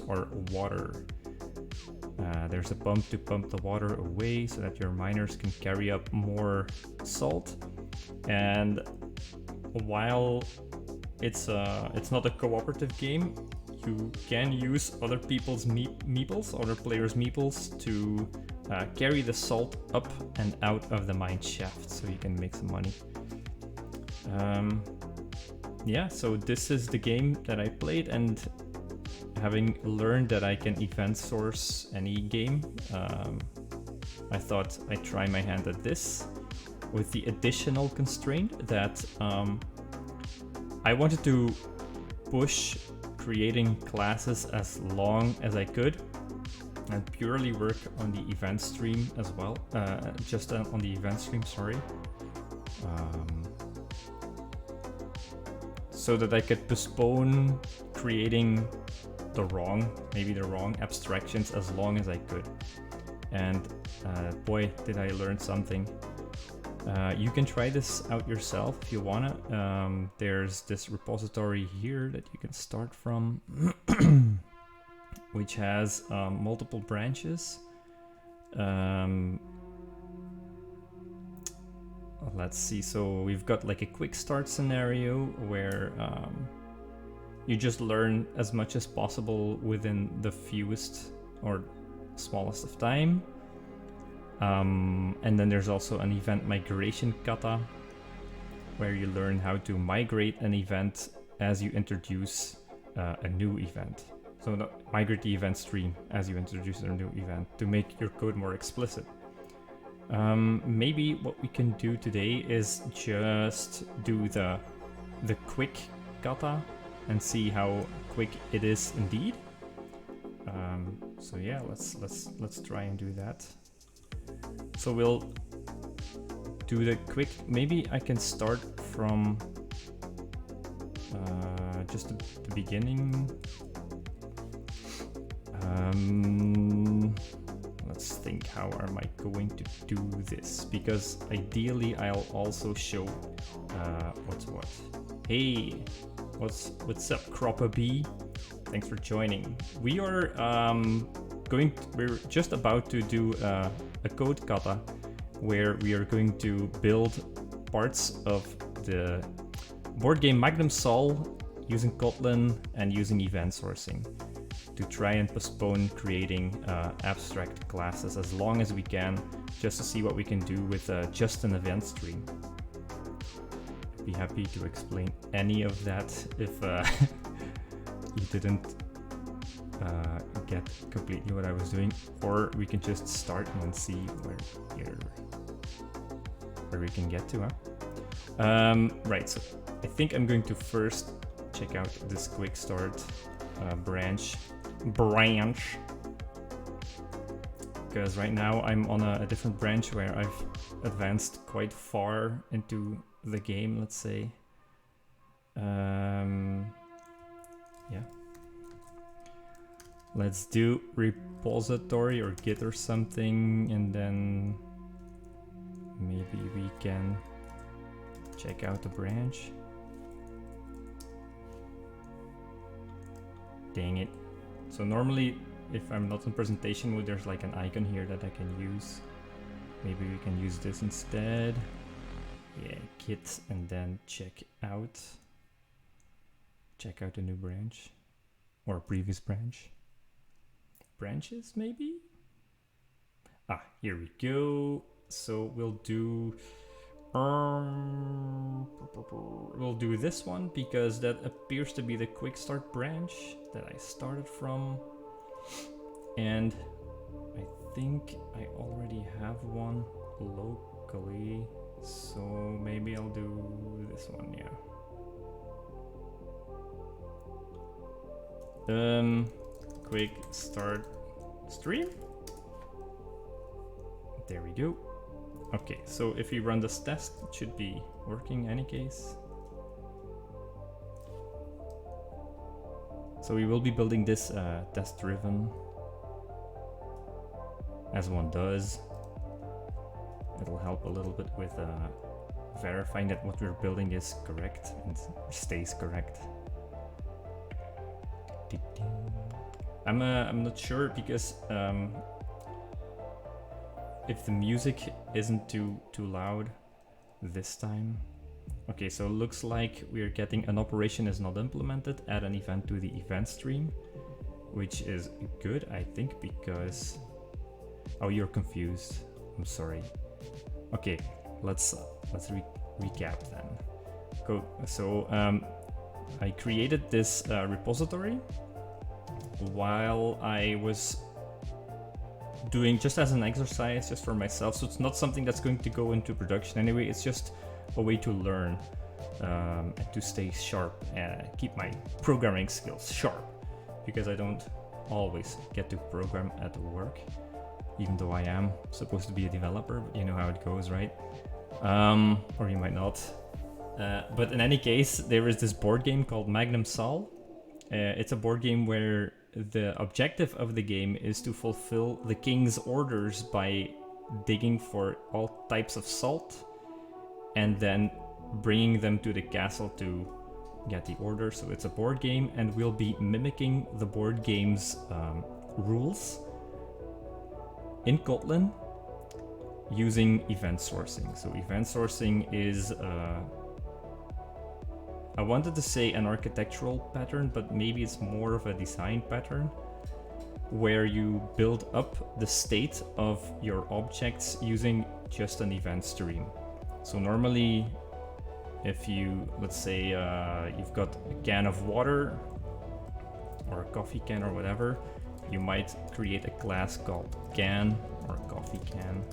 our water. There's a pump to pump the water away so that your miners can carry up more salt. And while it's not a cooperative game, you can use other people's meeples, other players' meeples, to carry the salt up and out of the mine shaft, so you can make some money. Yeah, so this is the game that I played, and having learned that I can event source any game, I thought I'd try my hand at this, with the additional constraint that I wanted to push creating classes as long as I could and purely work on the event stream as well, just on the event stream, sorry. So that I could postpone creating maybe the wrong abstractions as long as I could. And boy, did I learn something. You can try this out yourself if you wanna. There's this repository here that you can start from, which has multiple branches. Let's see, so we've got like a quick start scenario where you just learn as much as possible within the fewest or smallest of time. And then there's also an event migration kata, where you learn how to migrate an event as you introduce a new event. So migrate the event stream as you introduce a new event to make your code more explicit. Maybe what we can do today is just do the quick kata and see how quick it is indeed. So yeah, let's try and do that. So we'll do the quick. Maybe I can start from just the beginning. Let's think, how am I going to do this? Because ideally I'll also show what's what. Hey, what's up, Cropper B? Thanks for joining. We are we're just about to do a code kata where we are going to build parts of the board game Magnum Sol using Kotlin and using event sourcing to try and postpone creating abstract classes as long as we can, just to see what we can do with just an event stream. I'd be happy to explain any of that if you didn't get completely what I was doing, or we can just start and see where we can get to, huh? Right, so I think I'm going to first check out this quick start branch, because right now I'm on a different branch where I've advanced quite far into the game, let's say. Yeah. Let's do repository or Git or something, and then maybe we can check out the branch. Dang it. So normally, if I'm not in presentation mode, there's like an icon here that I can use. Maybe we can use this instead. Yeah, Git, and then check out the new branch or previous branch. Branches, maybe? Ah, here we go. So we'll do this one because that appears to be the quick start branch that I started from, and I think I already have one locally, so maybe I'll do this one. Yeah. Quick start stream. There we go. Okay, so if we run this test, it should be working in any case. So we will be building this test driven, as one does. It'll help a little bit with verifying that what we're building is correct and stays correct. I'm not sure because if the music isn't too loud this time. Okay, so it looks like we're getting an operation is not implemented, add an event to the event stream, which is good, I think, because... Oh, you're confused. I'm sorry. Okay, let's recap then. Go. So I created this repository while I was doing just as an exercise, just for myself. So it's not something that's going to go into production anyway. It's just a way to learn and to stay sharp and keep my programming skills sharp, because I don't always get to program at work, even though I am supposed to be a developer, but you know how it goes, right? Or you might not. But in any case, there is this board game called Magnum. It's a board game where the objective of the game is to fulfill the king's orders by digging for all types of salt and then bringing them to the castle to get the order. So it's a board game, and we'll be mimicking the board game's rules in Kotlin using event sourcing. So event sourcing is I wanted to say an architectural pattern, but maybe it's more of a design pattern where you build up the state of your objects using just an event stream. So normally, if you, let's say you've got a can of water or a coffee can or whatever, you might create a class called can or coffee can.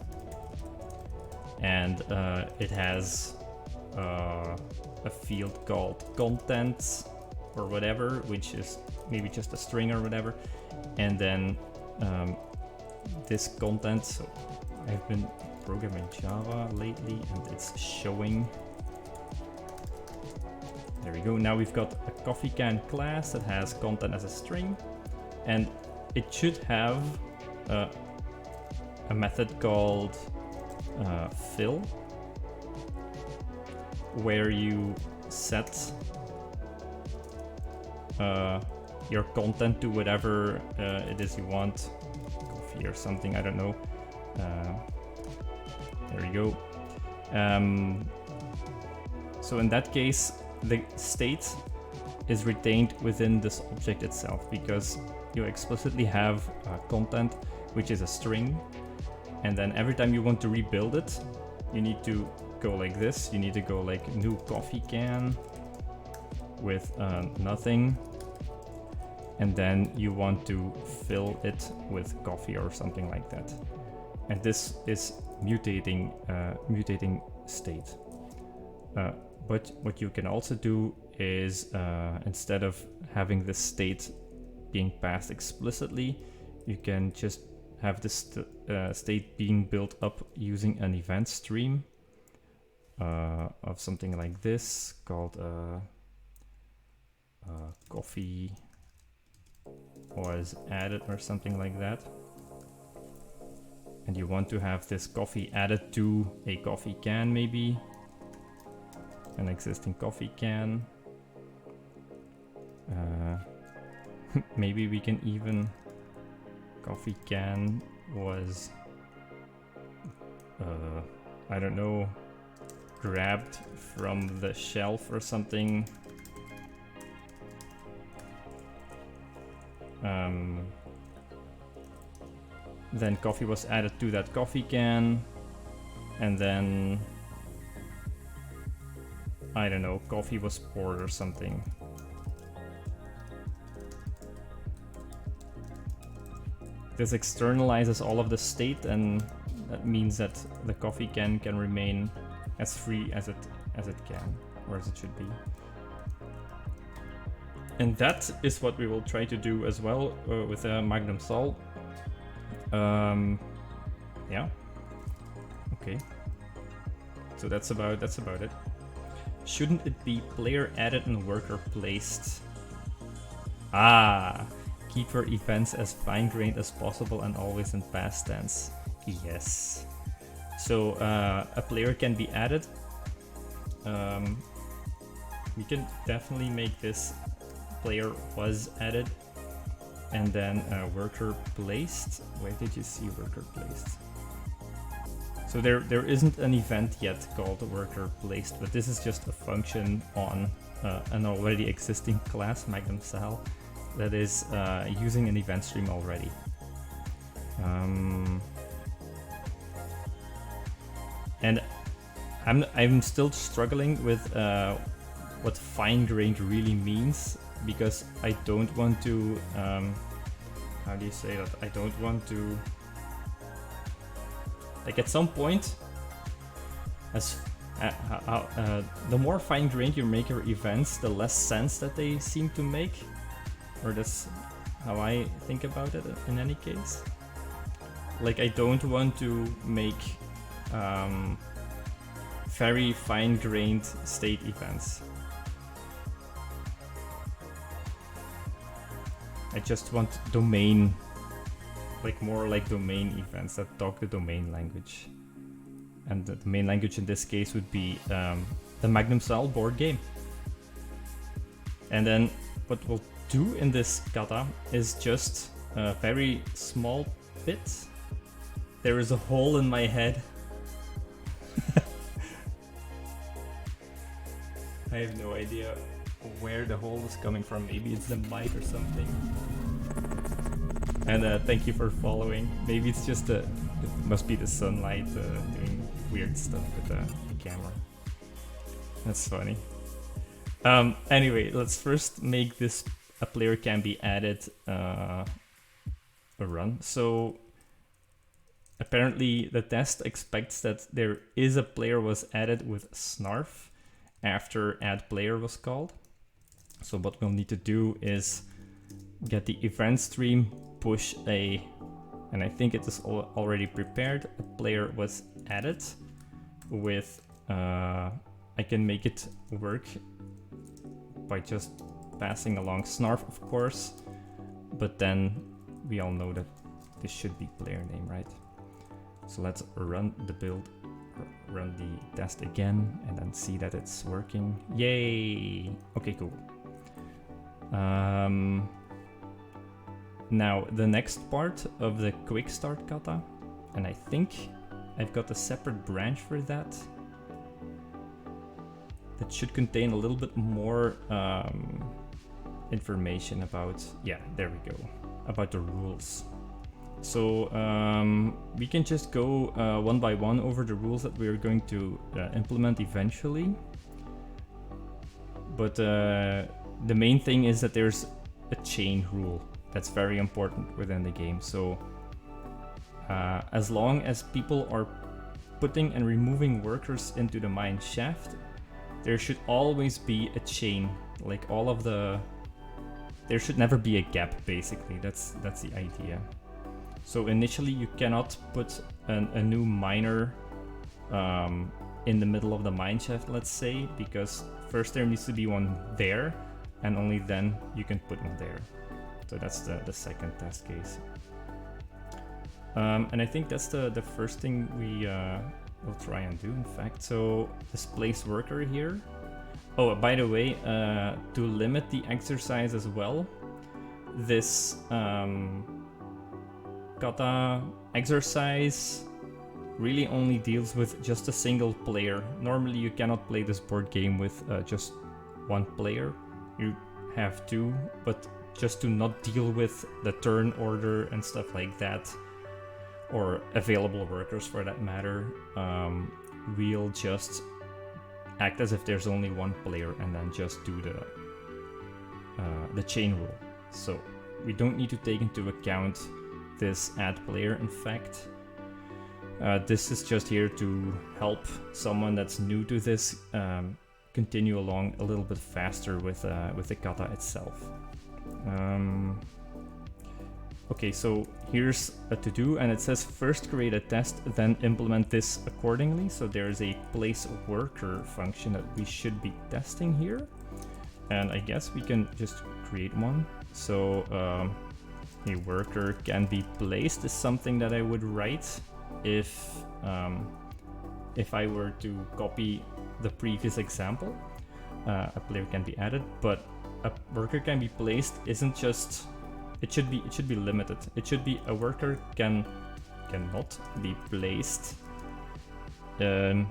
And it has a field called contents or whatever, which is maybe just a string or whatever. And then this content, so I've been programming Java lately and it's showing. There we go. Now we've got a coffee can class that has content as a string, and it should have a method called fill, where you set your content to whatever it is you want, coffee or something, I don't know. There we go. So in that case, the state is retained within this object itself, because you explicitly have content, which is a string, and then every time you want to rebuild it, you need to go like this. You need to go like new coffee can with nothing, and then you want to fill it with coffee or something like that. And this is mutating state. But what you can also do is instead of having the state being passed explicitly, you can just have this state being built up using an event stream of something like this called coffee was added or something like that. And you want to have this coffee added to a coffee can, maybe an existing coffee can. Maybe we can even coffee can was I don't know, grabbed from the shelf or something. Then coffee was added to that coffee can, and then I don't know, coffee was poured or something. This externalizes all of the state, and that means that the coffee can remain as free as it can, or as it should be. And that is what we will try to do as well with Magnum Sol. Yeah. Okay. So that's about it. Shouldn't it be player added and worker placed? Ah, keep your events as fine-grained as possible and always in past tense. Yes. So a player can be added. We can definitely make this player was added. and then worker placed. Where did you see worker placed? So there isn't an event yet called worker placed, but this is just a function on an already existing class, Magnum that is using an event stream already. And I'm still struggling with what fine-grained really means, because I don't want to how do you say that? I don't want to, like, at some point, as the more fine-grained you make your events, the less sense that they seem to make, or that's how I think about it in any case. Like, I don't want to make very fine-grained state events. I just want domain, like more like domain events that talk the domain language. And the domain language in this case would be the Magnum style board game. And then what we'll do in this kata is just a very small bit. There is a hole in my head. I have no idea where the hole is coming from. Maybe it's the mic or something. And thank you for following. Maybe it's just it must be the sunlight doing weird stuff with the camera. That's funny. Anyway, let's first make this a player can be added a run. So apparently the test expects that there is a player was added with snarf after add player was called. So what we'll need to do is get the event stream, push a, and I think it is already prepared, a player was added with, I can make it work by just passing along snarf, of course, but then we all know that this should be player name, right? So let's run the build, run the test again, and then see that it's working. Yay! Okay, cool. Now the next part of the quick start kata, and I think I've got a separate branch for that. That should contain a little bit more information about, yeah, there we go, about the rules. So we can just go one by one over the rules that we are going to implement eventually. But the main thing is that there's a chain rule that's very important within the game. So as long as people are putting and removing workers into the mine shaft, there should always be a chain. Like all of the, there should never be a gap, basically. That's the idea. So initially you cannot put a new miner in the middle of the mine shaft, let's say, because first there needs to be one there, and only then you can put one there. So that's the second test case. And I think that's the first thing we will try and do, in fact. So displace worker here. Oh, by the way, to limit the exercise as well, this kata exercise really only deals with just a single player. Normally you cannot play this board game with just one player. You have two, but just to not deal with the turn order and stuff like that, or available workers for that matter, we'll just act as if there's only one player and then just do the chain rule. So we don't need to take into account this add player, in fact. This is just here to help someone that's new to this continue along a little bit faster with the kata itself. Okay, so here's a to-do, and it says first create a test, then implement this accordingly. So there's a place worker function that we should be testing here, and I guess we can just create one. So a worker can be placed is something that I would write if I were to copy the previous example. A player can be added, but a worker can be placed isn't just it should be limited. It should be a worker cannot be placed in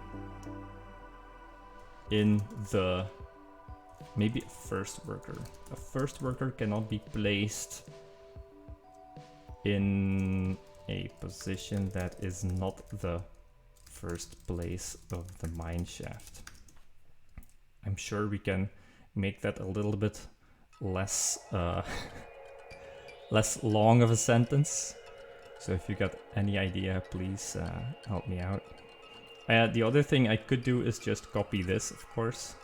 the, maybe a first worker. A first worker cannot be placed in a position that is not the first place of the mine shaft. I'm sure we can make that a little bit less less long of a sentence. So if you got any idea, please help me out. The other thing I could do is just copy this, of course,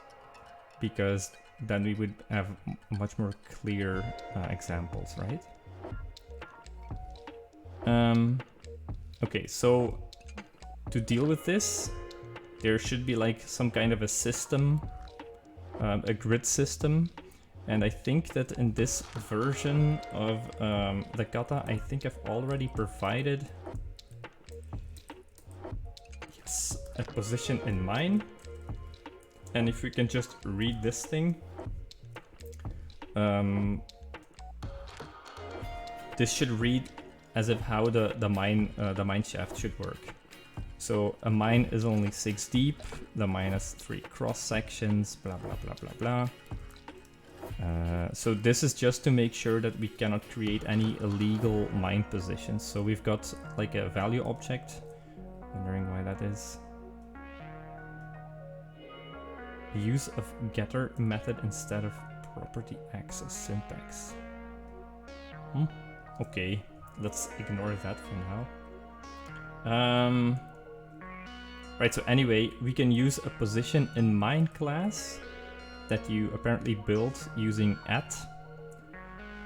because then we would have much more clear examples, right? Okay, so to deal with this, there should be like some kind of a system, a grid system. And I think that in this version of the Kata, I think I've already provided a position in mind. And if we can just read this thing, this should read as if how the mine shaft should work. So a mine is only 6 deep, the mine has 3 cross sections, blah blah blah blah blah. So this is just to make sure that we cannot create any illegal mine positions. So we've got like a value object. Wondering why that is. Use of getter method instead of property access syntax. Okay, let's ignore that for now. Right, so anyway, we can use a position in mine class that you apparently build using at,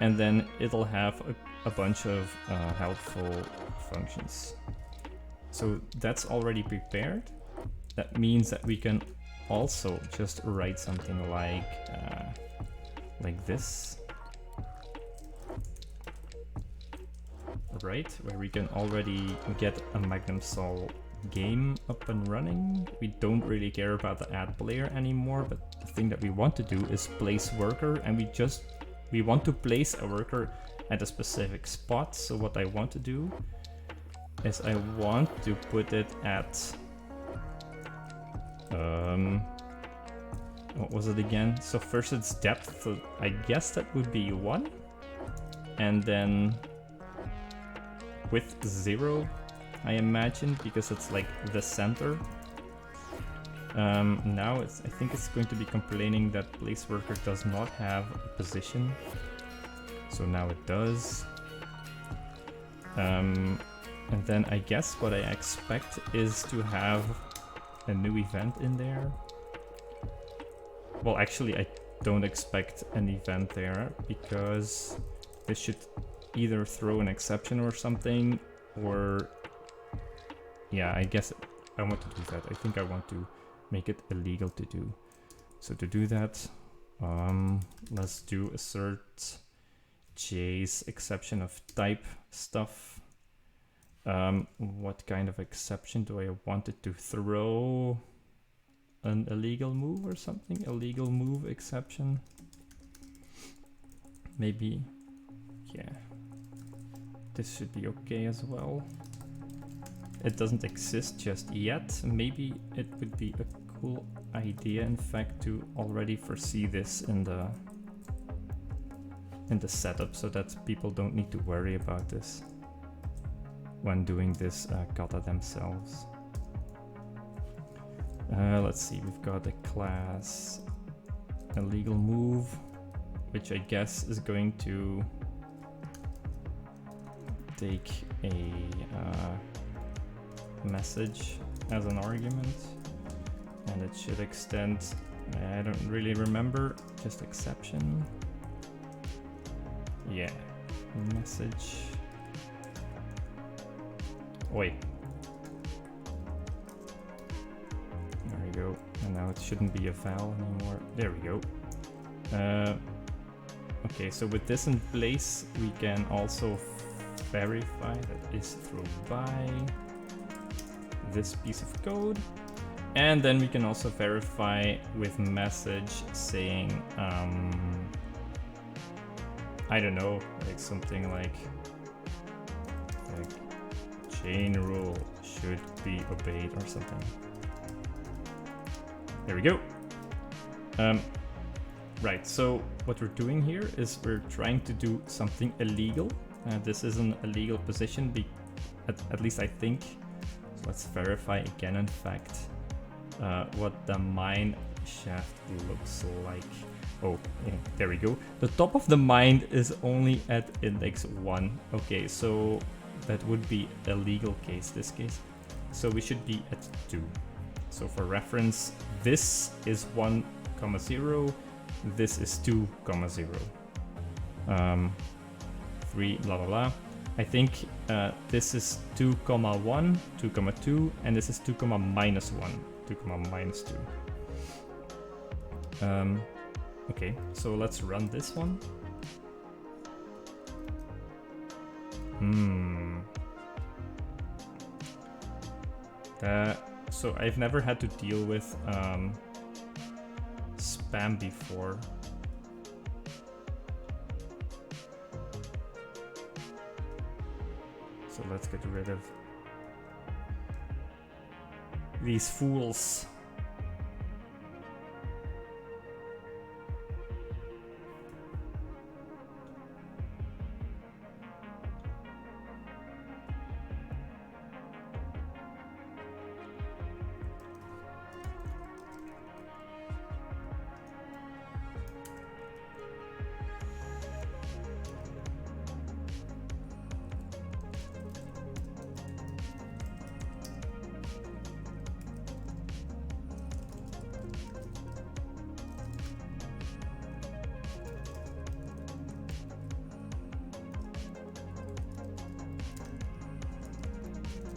and then it'll have a bunch of helpful functions. So that's already prepared. That means that we can also just write something like this, right? Where we can already get a Magnum Sol game up and running. We don't really care about the add player anymore, but the thing that we want to do is place worker, and we want to place a worker at a specific spot. So what I want to do is I want to put it at what was it again? So first it's depth, so I guess that would be 1, and then width 0, I imagine, because it's like the center. Now I think it's going to be complaining that place worker does not have a position. So now it does. And then I guess what I expect is to have a new event in there. Well, actually I don't expect an event there, because this should either throw an exception or something, or yeah, I guess I want to do that. I think I want to make it illegal to do. So to do that, let's do assert J's exception of type stuff. What kind of exception do I want it to throw? An illegal move or something? Illegal move exception? Maybe, yeah. This should be okay as well. It doesn't exist just yet. Maybe it would be a cool idea, in fact, to already foresee this in the setup, so that people don't need to worry about this when doing this kata themselves. Let's see, we've got a class illegal move, which I guess is going to take a message as an argument, and it should extend, I don't really remember, just exception. Yeah, message. Wait. There we go. And now it shouldn't be a val anymore. There we go. Okay, so with this in place, we can also verify that is throw by this piece of code. And then we can also verify with message saying I don't know, like something like chain rule should be obeyed or something. There we go. Right, so what we're doing here is we're trying to do something illegal. This is an illegal position, at least I think. So let's verify again, in fact, what the mine shaft looks like. Oh, yeah, there we go. The top of the mine is only at index 1. Okay, so that would be a legal case, this case. So we should be at 2. So for reference, this is 1, 0. This is 2, 0. 3, blah, blah, blah. I think this is 2, 1, 2, 2, and this is 2, minus 1, 2, minus 2. Okay, so let's run this one. So I've never had to deal with spam before. So let's get rid of these fools.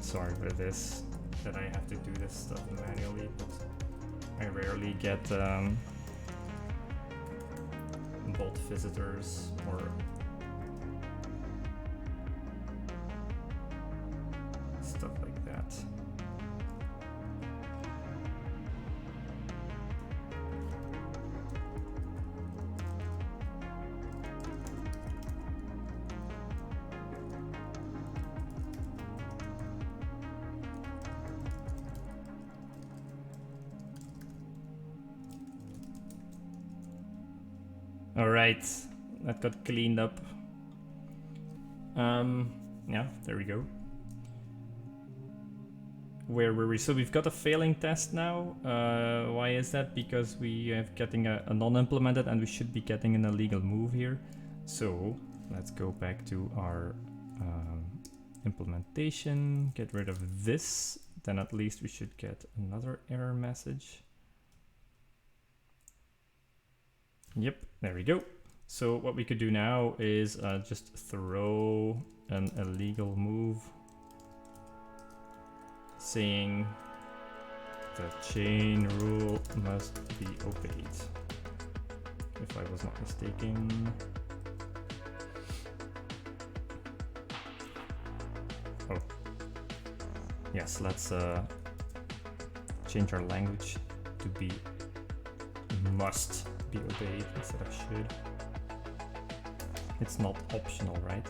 Sorry for this, that I have to do this stuff manually, but I rarely get bot visitors or stuff like that. Alright, that got cleaned up. Yeah, there we go. Where were we? So we've got a failing test now. Why is that? Because we have getting a non-implemented and we should be getting an illegal move here. So let's go back to our implementation, get rid of this. Then at least we should get another error message. Yep, there we go. So what we could do now is just throw an illegal move saying the chain rule must be obeyed, if I was not mistaken. Oh, yes, let's change our language to be must be obeyed instead of should. It's not optional, right?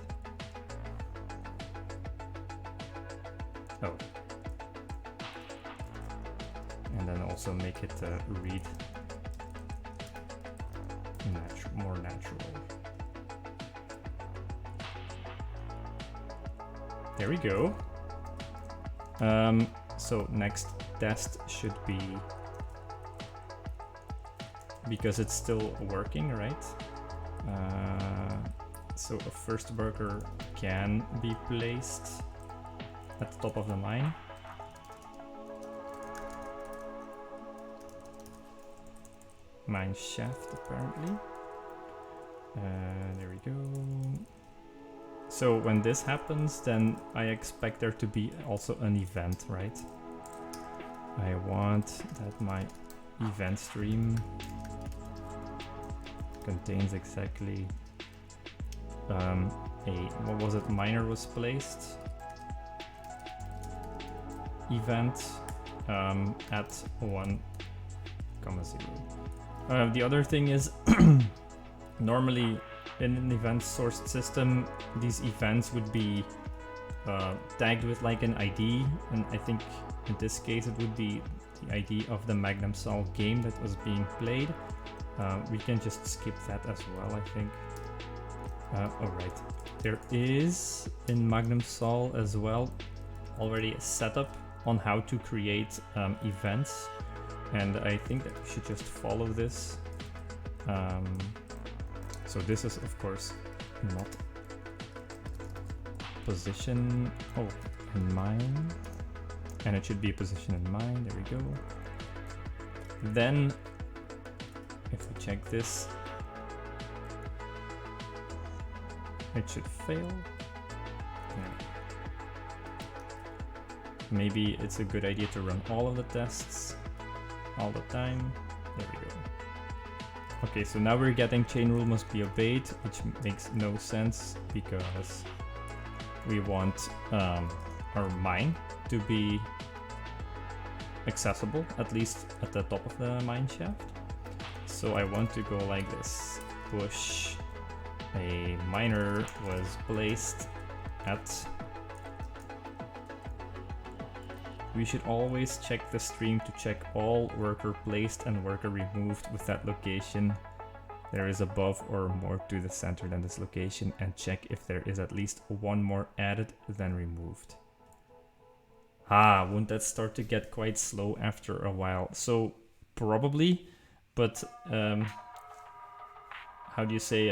Oh. And then also make it read more natural. There we go. So next test should be, because it's still working, right? So a first worker can be placed at the top of the mine. Mine shaft, apparently. There we go. So when this happens, then I expect there to be also an event, right? I want that my event stream contains exactly what was it, miner was placed event at 1,0. The other thing is normally in an event sourced system, these events would be tagged with like an ID, and I think in this case it would be the ID of the Magnum Sol game that was being played. We can just skip that as well, I think. Alright, there is in Magnum Sol as well already a setup on how to create events, and I think that we should just follow this. So this is of course not position in mine, and it should be a position in mine. There we go. Then if we check this, it should fail. Yeah. Maybe it's a good idea to run all of the tests all the time. There we go. Okay, so now we're getting chain rule must be obeyed, which makes no sense because we want our mine to be accessible, at least at the top of the mine shaft. So I want to go like this. Push a miner was placed at... We should always check the stream to check all worker placed and worker removed with that location. There is above or more to the center than this location, and check if there is at least one more added than removed. Won't that start to get quite slow after a while? So probably, but how do you say,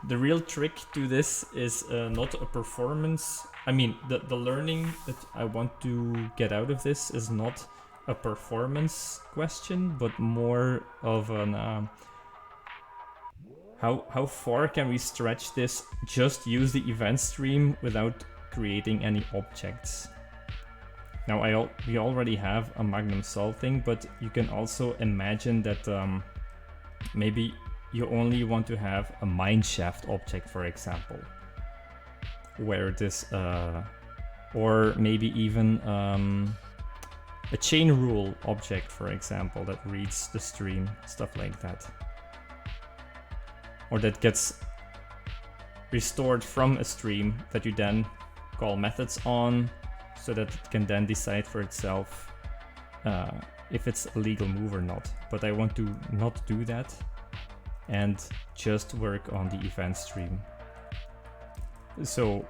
the real trick to this is not a performance. I mean, the learning that I want to get out of this is not a performance question, but more of an how far can we stretch this? Just use the event stream without creating any objects. Now we already have a Magnum Sol thing, but you can also imagine that maybe you only want to have a mine shaft object, for example, where this or maybe even a chain rule object, for example, that reads the stream, stuff like that, or that gets restored from a stream that you then call methods on, so that it can then decide for itself if it's a legal move or not. But I want to not do that and just work on the event stream. So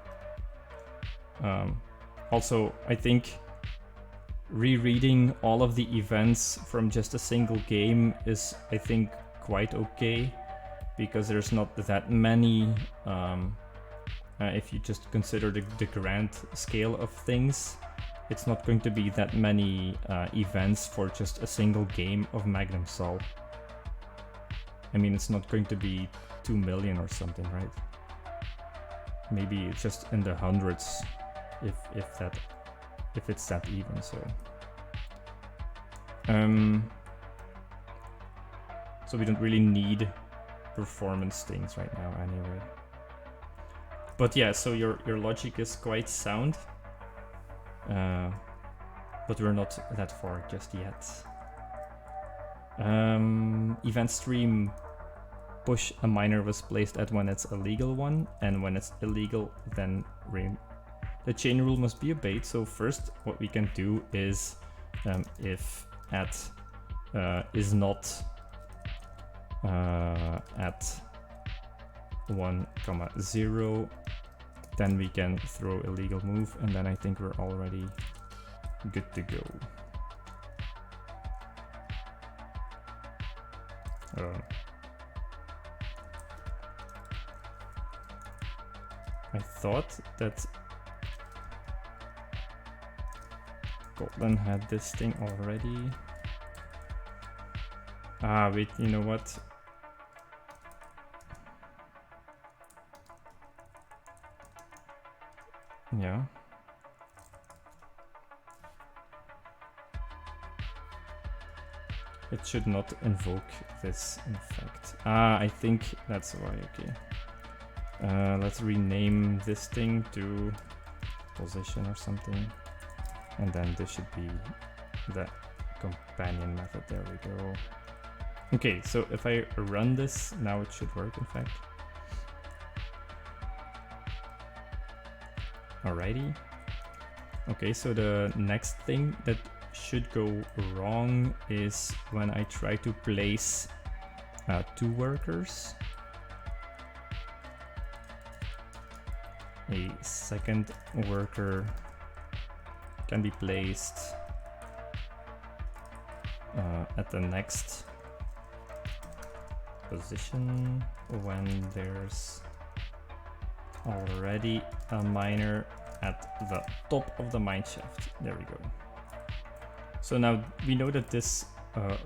also I think rereading all of the events from just a single game is, I think, quite okay, because there's not that many, if you just consider the grand scale of things, it's not going to be that many events for just a single game of Magnum Sol. I mean, it's not going to be 2 million or something, right? Maybe it's just in the hundreds, if it's that even. So so we don't really need performance things right now anyway. But yeah, so your logic is quite sound, but we're not that far just yet. Event stream, push a miner was placed at when it's a legal one, and when it's illegal, then the chain rule must be obeyed. So first what we can do is if at is not at 1,0, then we can throw a legal move, and then I think we're already good to go. I thought that Kotlin had this thing already. Wait, you know what? Yeah. It should not invoke this, in fact. I think that's why, okay. Let's rename this thing to position or something. And then this should be the companion method, there we go. Okay, so if I run this, now it should work in fact. Alrighty. Okay, so the next thing that should go wrong is when I try to place 2 workers. A second worker can be placed at the next position when there's already a miner at the top of the mine shaft. There we go. So now we know that this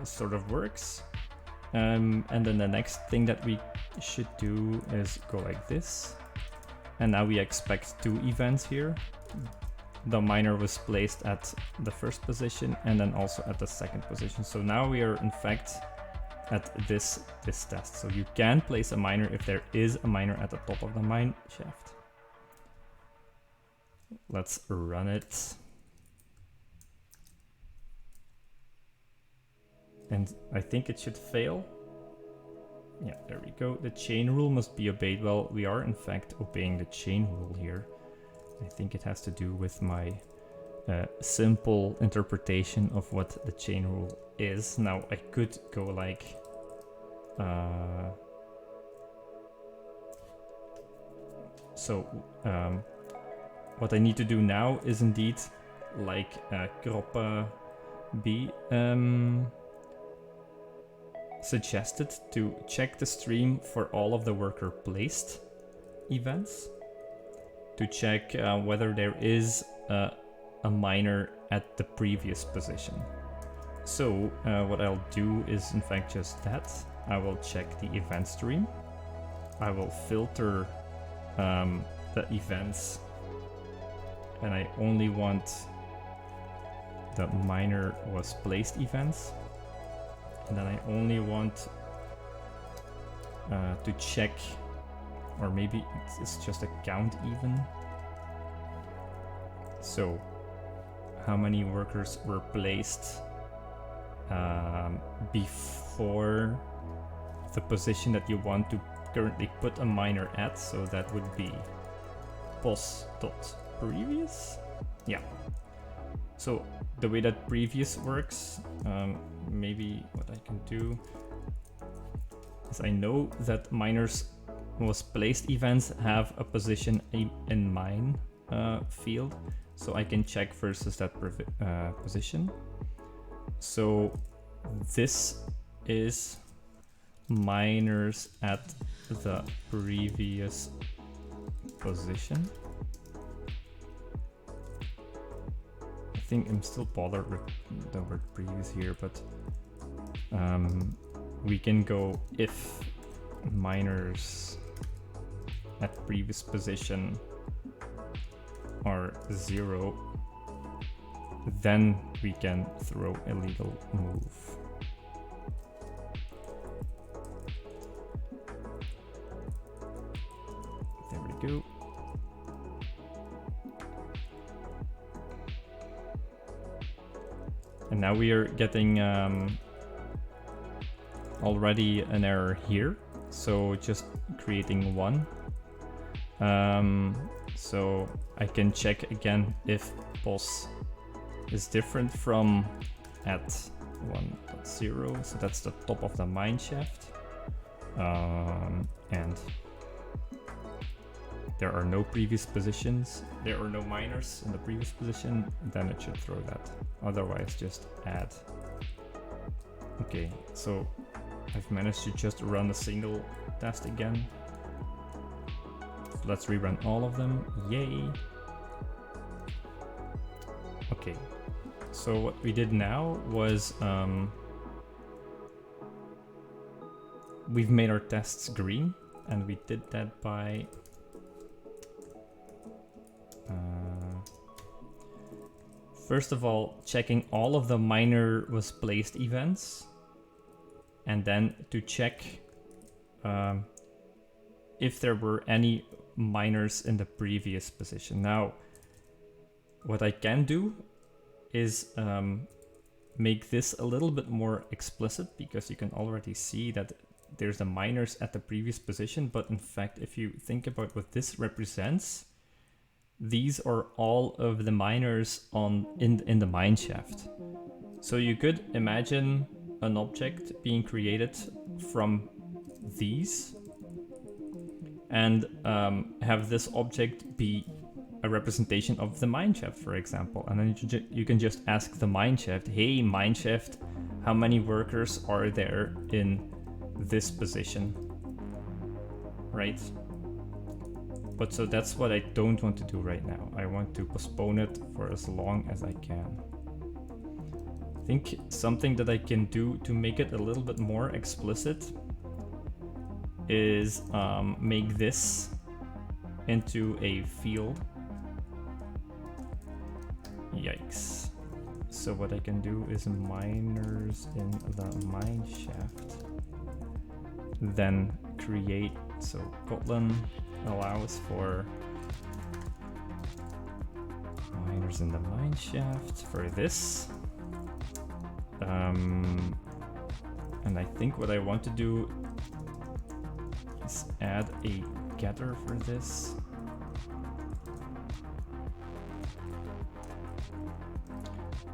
sort of works. And then the next thing that we should do is go like this. And now we expect 2 events here. The miner was placed at the first position and then also at the second position. So now we are in fact at this test. So you can place a miner if there is a miner at the top of the mine shaft. Let's run it. And I think it should fail. Yeah, there we go. The chain rule must be obeyed. Well, we are in fact obeying the chain rule here. I think it has to do with my simple interpretation of what the chain rule is. Now I could go like what I need to do now is indeed like Kroppa B suggested, to check the stream for all of the worker placed events, to check whether there is a miner at the previous position. So what I'll do is in fact just that. I will check the event stream. I will filter the events, and I only want the miner was placed events. And then I only want to check, or maybe it's just a count even. So how many workers were placed before the position that you want to currently put a miner at. So that would be pos.previous. Yeah. So the way that previous works, maybe what I can do is I know that miners was placed events have a position in mine field, so I can check versus that position. So this is miners at the previous position. I think I'm still bothered with the word previous here, but we can go if miners at previous position are 0, then we can throw a legal move. There we go. And now we are getting already an error here, so just creating one. So I can check again if pos is different from at 1.0, so that's the top of the mine shaft, and there are no previous positions, there are no miners in the previous position, then it should throw that. Otherwise just add. Okay, so I've managed to just run a single test again. Let's rerun all of them. Yay! Okay, so what we did now was we've made our tests green, and we did that by first of all checking all of the miner was placed events, and then to check if there were any miners in the previous position. Now, what I can do is make this a little bit more explicit, because you can already see that there's the miners at the previous position, but in fact, if you think about what this represents, these are all of the miners in the mine shaft. So you could imagine an object being created from these, and have this object be a representation of the mine shaft, for example. And then you can just ask the mine shaft, hey, mine shaft, how many workers are there in this position, right? But so that's what I don't want to do right now. I want to postpone it for as long as I can. I think something that I can do to make it a little bit more explicit is make this into a field. Yikes. So what I can do is miners in the mine shaft. Then create, so Kotlin allows for miners in the mine shaft for this. And I think what I want to do is add a getter for this.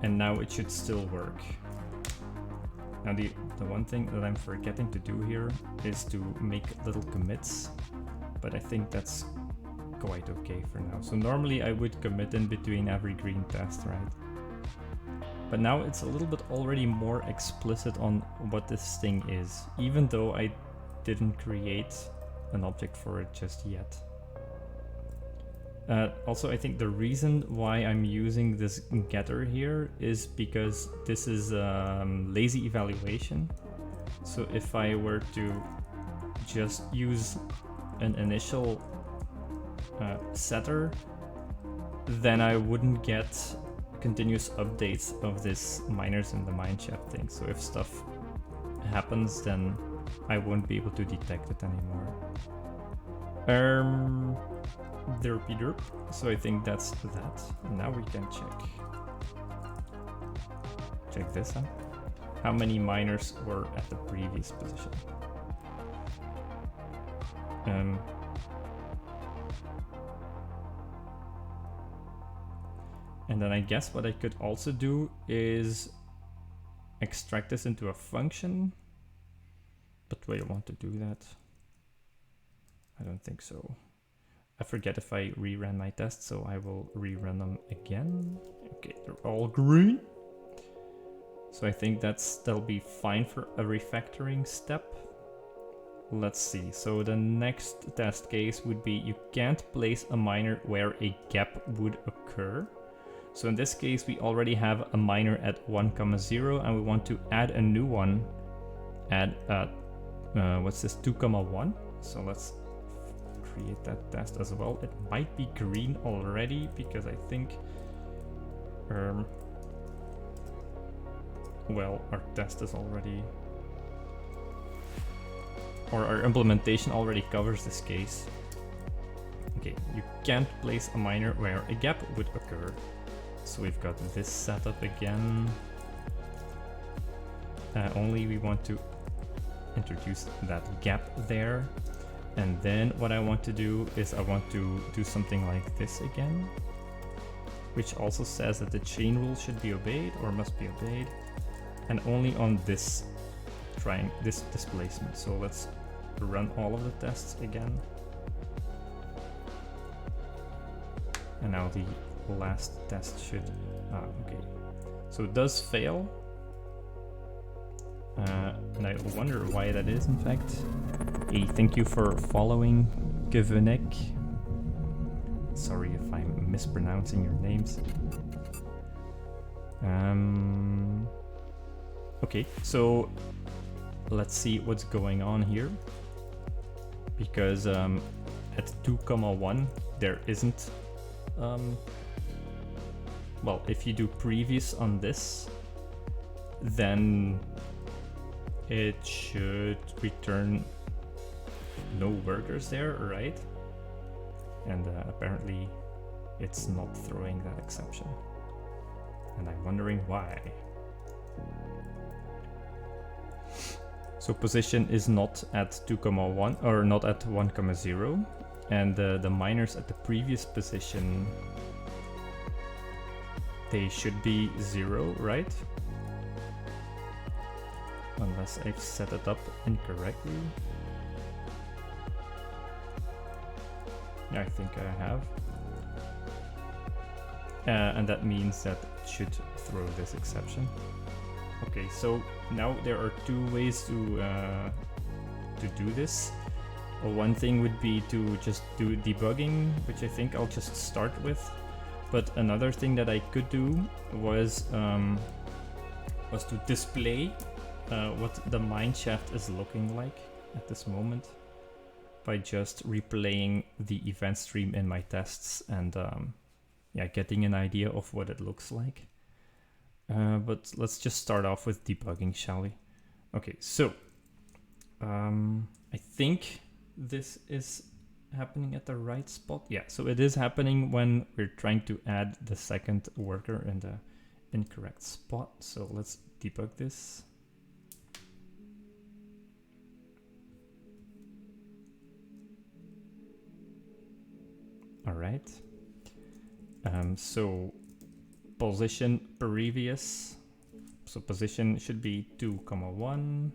And now it should still work. Now the one thing that I'm forgetting to do here is to make little commits, but I think that's quite okay for now. So normally I would commit in between every green test, right? But now it's a little bit already more explicit on what this thing is, even though I didn't create an object for it just yet. Also, I think the reason why I'm using this getter here is because this is lazy evaluation. So if I were to just use an initial setter, then I wouldn't get continuous updates of this miners in the mineshaft thing. So if stuff happens, then I won't be able to detect it anymore. Derpy derp. So I think that's that. Now we can check this out. How many miners were at the previous position? And then I guess what I could also do is extract this into a function. But do I want to do that? I don't think so. I forget if I reran my tests, so I will rerun them again. Okay, they're all green. So I think that'll be fine for a refactoring step. Let's see. So the next test case would be you can't place a miner where a gap would occur. So in this case, we already have a miner at 1,0, and we want to add a new one at what's this, 2,1. So let's create that test as well. It might be green already because I think well, our test is already, or our implementation already covers this case. Okay, you can't place a miner where a gap would occur. So we've got this setup again. Only we want to introduce that gap there. And then what I want to do is I want to do something like this again, which also says that the chain rule should be obeyed or must be obeyed, and only on this displacement. So let's run all of the tests again. And now the last test should, okay. So it does fail. And I wonder why that is, in fact. Hey, thank you for following, Gevenek. Sorry if I'm mispronouncing your names. Okay, so let's see what's going on here. Because at 2,1 there isn't, well, if you do previous on this, then it should return no workers there, right? And apparently it's not throwing that exception. And I'm wondering why. So position is not at 2,1 or not at 1,0, and the minors at the previous position, they should be 0, right? Unless I've set it up incorrectly. Yeah, I think I have. And that means that it should throw this exception. Okay, so now there are two ways to do this. One thing would be to just do debugging, which I think I'll just start with. But another thing that I could do was to display what the mineshaft is looking like at this moment by just replaying the event stream in my tests and yeah, getting an idea of what it looks like. But let's just start off with debugging, shall we? Okay, so I think this is happening at the right spot. Yeah, so it is happening when we're trying to add the second worker in the incorrect spot. So let's debug this. All right. So position previous. So position should be 2,1.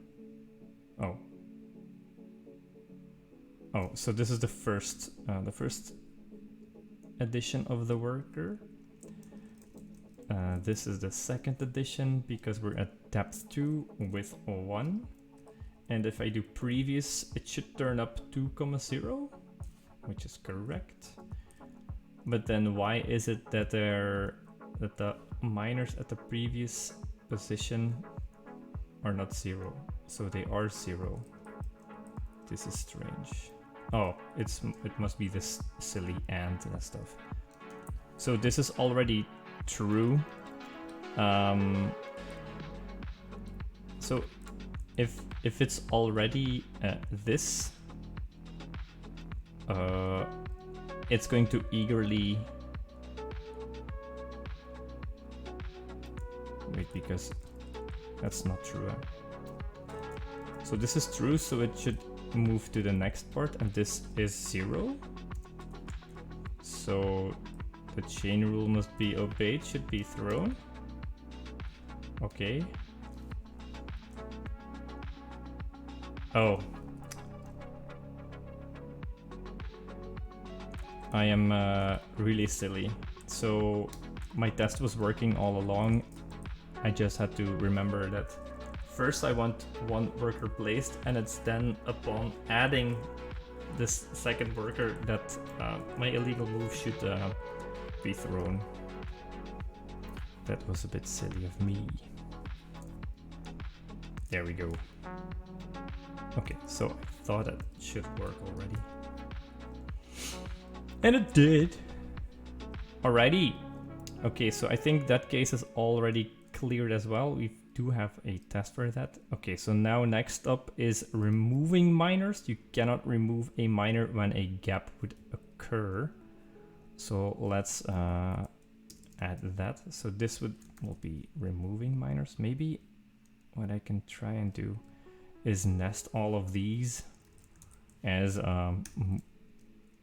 Oh, so this is the first addition of the worker. This is the second addition because we're at depth 2 with 1. And if I do previous, it should turn up 2,0, which is correct. But then why is it that the minors at the previous position are not 0? So they are 0. This is strange. Oh, it must be this silly and stuff. So this is already true. So if it's already this, it's going to eagerly wait, because that's not true. So this is true, so it should move to the next part, and this is 0. So the chain rule must be obeyed, should be thrown. Okay. Oh. I am really silly. So my test was working all along. I just had to remember that first I want one worker placed, and it's then upon adding this second worker that my illegal move should be thrown. That was a bit silly of me. There we go. Okay, so I thought it should work already. And it did. Alrighty. Okay, so I think that case is already cleared as well. We do have a test for that. Okay, so now next up is removing minors. You cannot remove a minor when a gap would occur. So let's add that. So this will be removing minors. Maybe what I can try and do is nest all of these as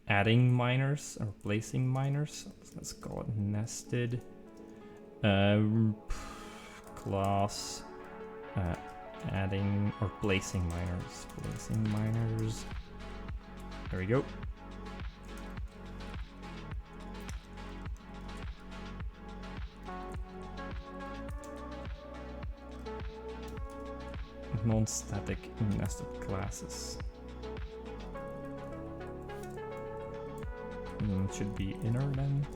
adding minors or placing minors. So let's call it nested class adding or placing minors. Placing minors. There we go. Non-static nested classes. It should be inner then.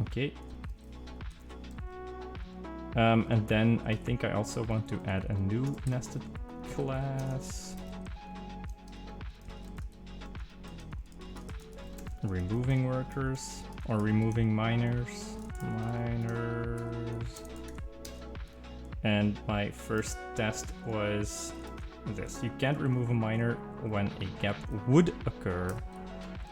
Okay. And then I think I also want to add a new nested class. Removing workers or removing minors. And my first test was this. You can't remove a miner when a gap would occur.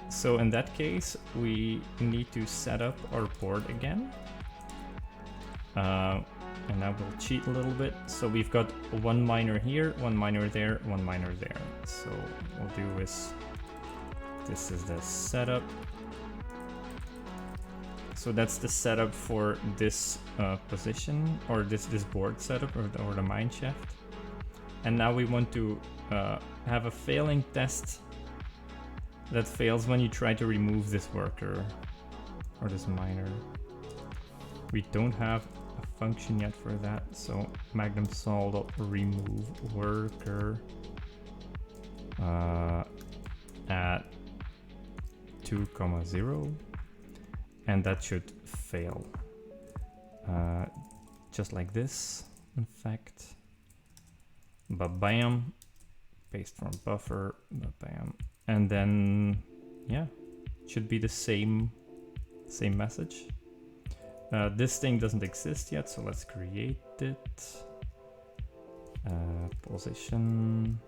So in that case, we need to set up our board again. And now we'll cheat a little bit. So we've got one miner here, one miner there, one miner there. So what we'll do is, this is the setup. So that's the setup for this position, or this board setup, or the mine shaft. And now we want to have a failing test that fails when you try to remove this worker or this miner. We don't have a function yet for that, so Magnum sol.remove worker at 2,0, and that should fail. Just like this, in fact. Ba-bam, paste from buffer, ba-bam. And then, yeah, it should be the same message. This thing doesn't exist yet, so let's create it. Position.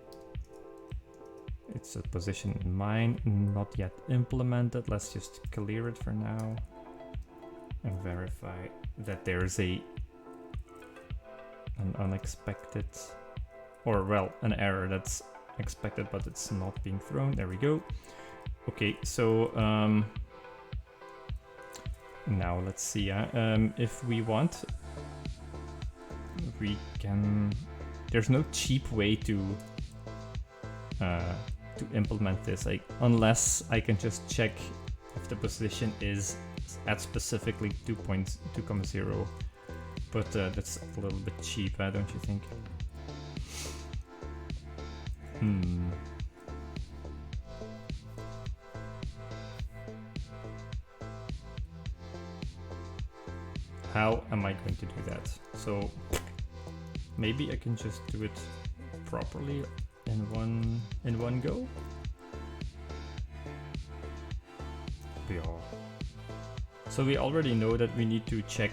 It's a position in mine, not yet implemented. Let's just clear it for now and verify that there's an unexpected, or well, an error that's expected but it's not being thrown. There we go. Okay, so now let's see. If we want, we can. There's no cheap way to implement this, unless I can just check if the position is at specifically 2.0. But that's a little bit cheap, don't you think? How am I going to do that? So maybe I can just do it properly in one go. Yeah. So we already know that we need to check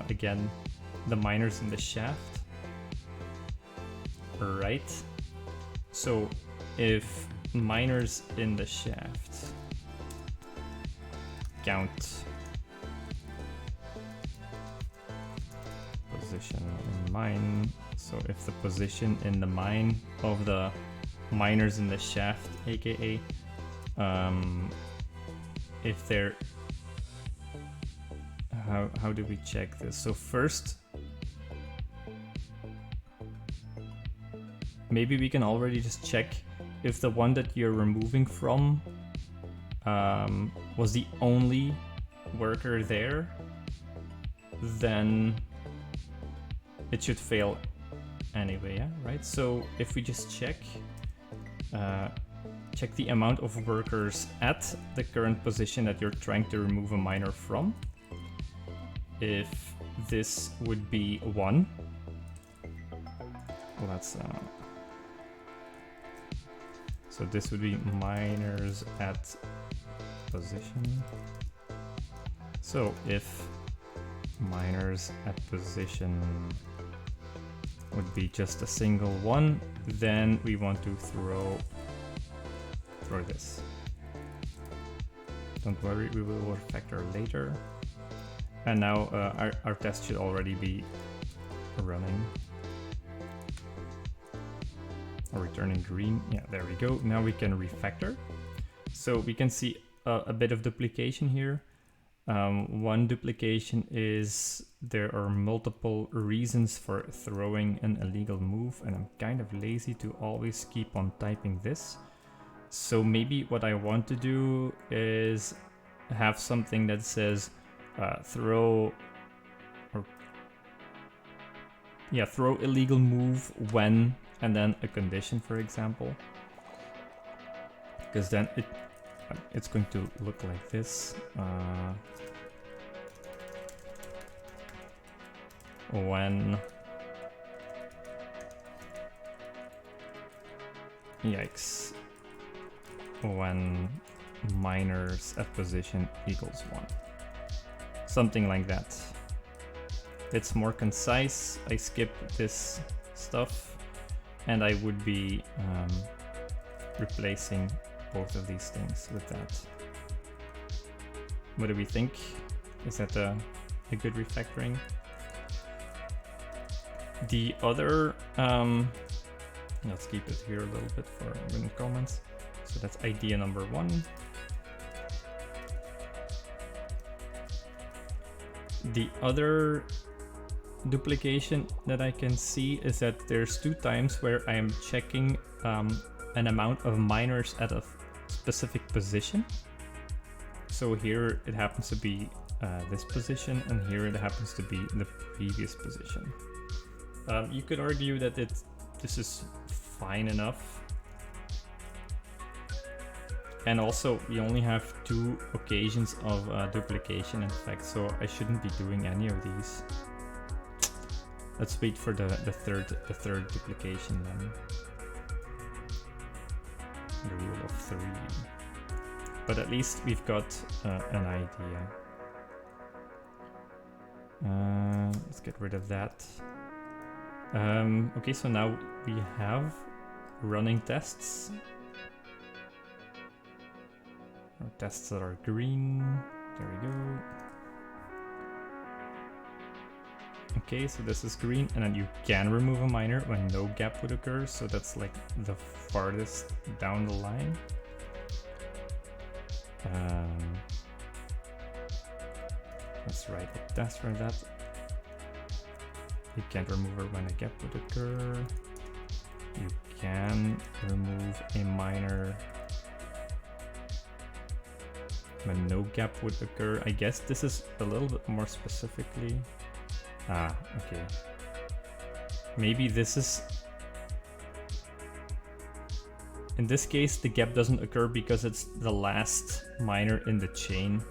again the miners in the shaft, right? So if miners in the shaft count position in mine, so if the position in the mine of the miners in the shaft, aka if they're, how do we check this? So first, maybe we can already just check if the one that you're removing from was the only worker there, then it should fail anyway, yeah, right? So if we just check the amount of workers at the current position that you're trying to remove a miner from, if this would be 1, let's so this would be miners at position. So if miners at position would be just a single 1, then we want to throw this. Don't worry, we will refactor later. And now our test should already be running. Or returning green. Yeah, there we go. Now we can refactor. So we can see a bit of duplication here. One duplication is there are multiple reasons for throwing an illegal move, and I'm kind of lazy to always keep on typing this. So maybe what I want to do is have something that says throw illegal move when, and then a condition, for example, because then it's going to look like this. When, yikes, when miners at position equals 1. Something like that. It's more concise. I skip this stuff And I would be replacing both of these things with that. What do we think? Is that a good refactoring? The other, let's keep it here a little bit for written comments. So that's idea number 1. The other duplication that I can see is that there's 2 times where I am checking an amount of minors at a specific position. So here it happens to be this position, and here it happens to be the previous position. You could argue that this is fine enough. And also, we only have 2 occasions of duplication, in fact, so I shouldn't be doing any of these. Let's wait for the third duplication then. The rule of 3. But at least we've got an idea. Let's get rid of that. Okay, so now we have running tests. Or tests that are green. There we go. Okay, so this is green, and then you can remove a minor when no gap would occur, so that's like the farthest down the line. Let's write a test for that. You can't remove her when a gap would occur. You can remove a minor when no gap would occur. I guess this is a little bit more specifically. Ah, okay. Maybe this is... In this case, the gap doesn't occur because it's the last minor in the chain.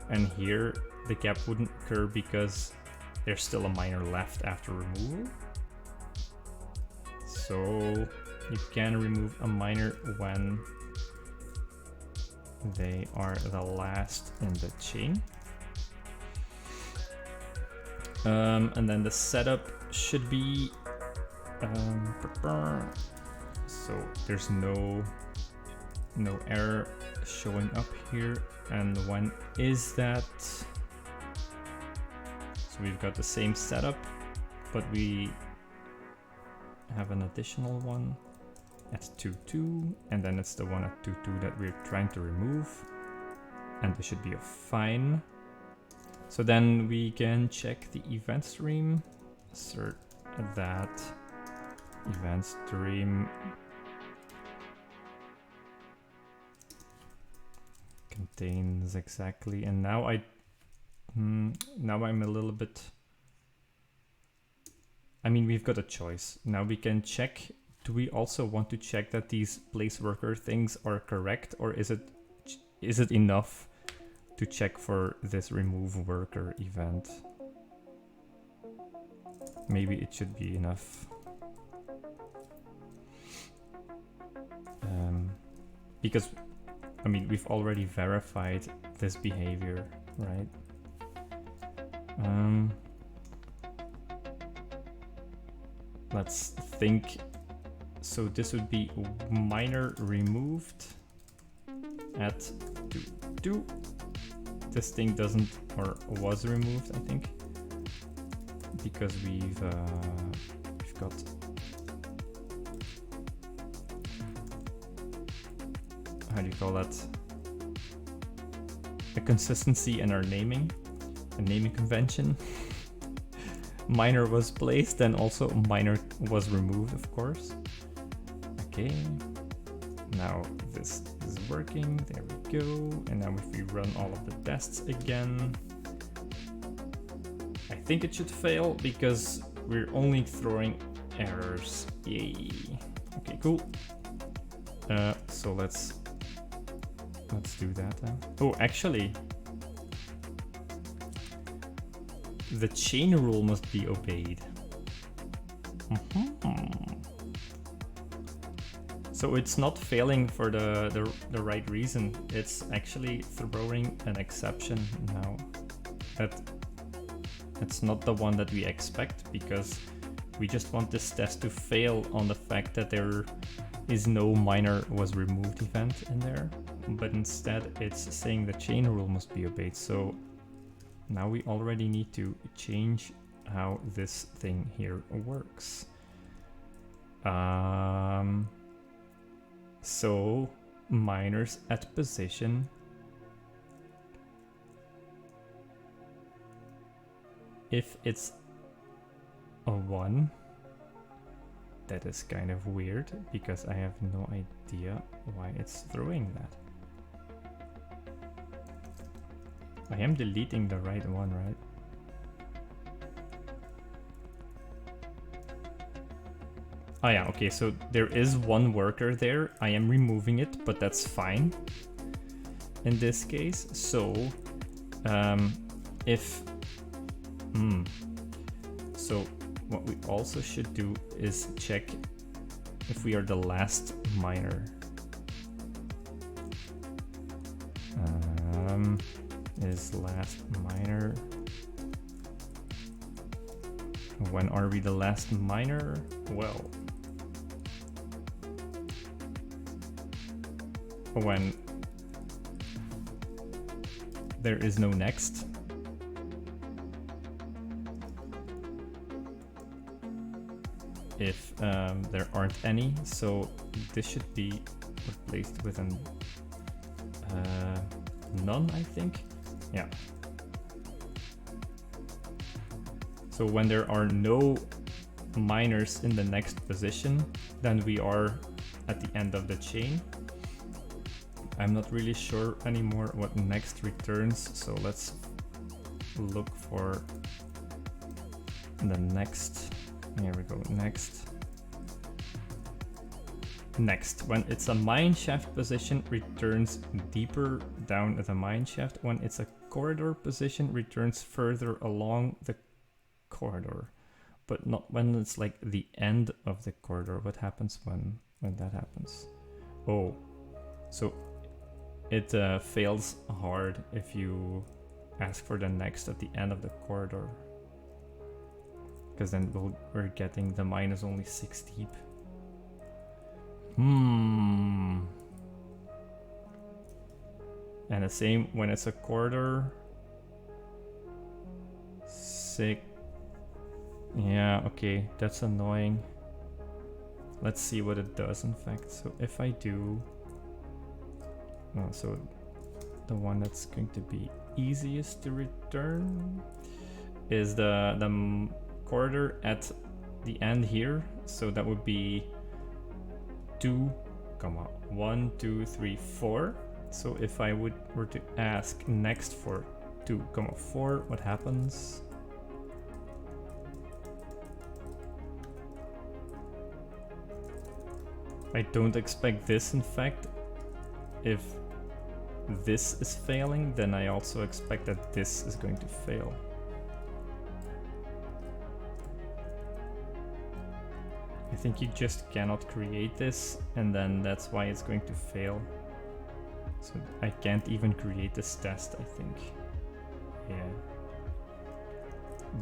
And here, the gap wouldn't occur because there's still a minor left after removal. So, you can remove a minor when they are the last in the chain. And then the setup should be so there's no error showing up here. And when is that? So we've got the same setup, but we have an additional one at 2.2, and then it's the one at 2.2 that we're trying to remove, and this should be a fine. So then we can check the event stream, assert that event stream contains exactly, and now now I'm a little bit, I mean, we've got a choice. Now we can check, do we also want to check that these place worker things are correct, or is it enough to check for this remove worker event? Maybe it should be enough. Because, I mean, we've already verified this behavior, right? Let's think. So this would be minor removed at 2.2. This thing doesn't, or was removed, I think, because we've got how do you call that? A consistency in our naming, a naming convention. Minor was placed, then also minor was removed, of course. Okay, now this is working, there we go. And now if we run all of the tests again, I think it should fail because we're only throwing errors. Yay. Okay, cool. So let's do that. Oh, actually, the chain rule must be obeyed. So it's not failing for the right reason. It's actually throwing an exception now. It's not the one that we expect, because We just want this test to fail on the fact that there is no miner was removed event in there, but instead it's saying the chain rule must be obeyed. So now we already need to change how this thing here works. So miners at position, if it's a 1, that is kind of weird because I have no idea why it's throwing that. I am deleting the right one, right? Oh yeah, okay, so there is one worker there. I am removing it, but that's fine in this case. So so what we also should do is check if we are the last miner. Is last miner. When are we the last miner? Well, when there is no next. If there aren't any, so this should be replaced with an none, I think. Yeah. So when there are no miners in the next position, then we are at the end of the chain. I'm not really sure anymore what next returns, so let's look for the next. Here we go, next. Next, when it's a mine shaft position, returns deeper down the mine shaft. When it's a corridor position, returns further along the corridor. But not when it's like the end of the corridor. What happens when that happens? Oh, so it fails hard if you ask for the next at the end of the corridor. Because then we're getting the mine is only 6 deep. And the same when it's a corridor. 6. Yeah, okay, that's annoying. Let's see what it does in fact. So if I do... Oh, so the one that's going to be easiest to return is the corridor at the end here. So that would be 2, 1, 2, 3, 4. So if I were to ask next for 2, 4, what happens? I don't expect this in fact. If this is failing, then I also expect that this is going to fail. I think you just cannot create this, and then that's why it's going to fail. So I can't even create this test, I think. Yeah.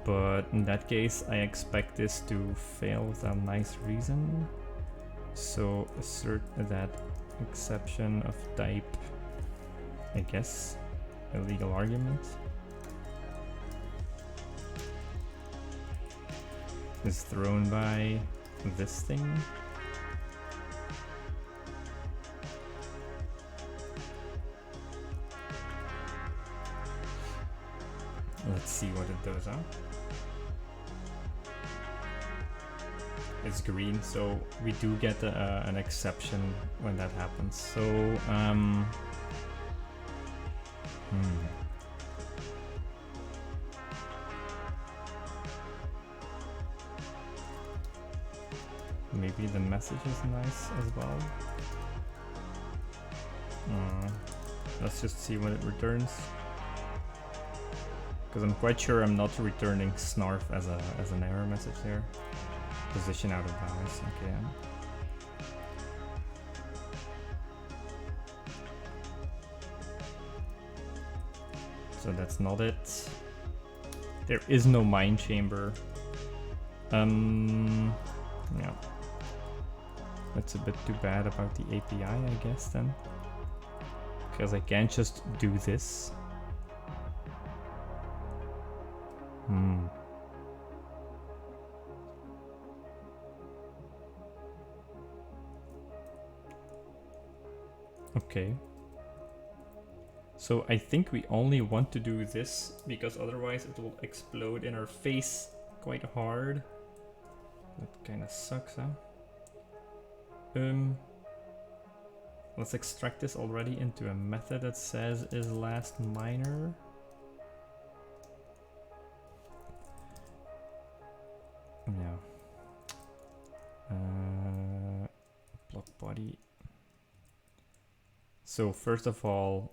But in that case, I expect this to fail with a nice reason. So assert that exception of type, I guess, a legal argument, is thrown by this thing. Let's see what it does, huh? It's green, so we do get an exception when that happens. So, maybe the message is nice as well. Let's just see what it returns. Because I'm quite sure I'm not returning snarf as an error message there. Position out of bounds, okay. So that's not it. There is no mine chamber. Yeah. That's a bit too bad about the API, I guess, then. Because I can't just do this. Okay. So I think we only want to do this because otherwise it will explode in our face quite hard. That kind of sucks, huh? Let's extract this already into a method that says is last minor. Yeah. Block body. So first of all,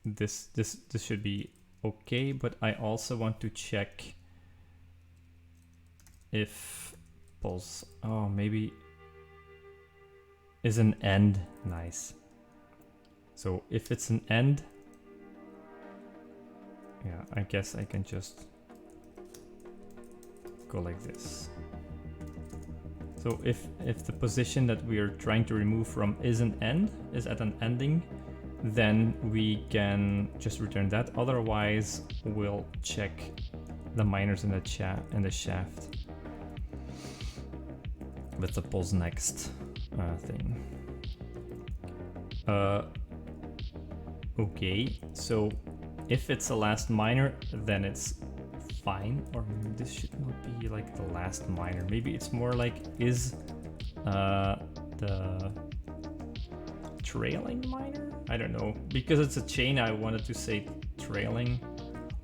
this should be okay, but I also want to check if pulse. Oh, maybe is an end. Nice. So if it's an end, yeah, I guess I can just go like this. So if the position that we are trying to remove from is an end, is at an ending, then we can just return that. Otherwise, we'll check the minors in the shaft with the pulse next thing. Okay, so if it's a last minor, then it's fine. Or this should not be like the last minor. Maybe it's more like is the trailing minor? I don't know. Because it's a chain, I wanted to say trailing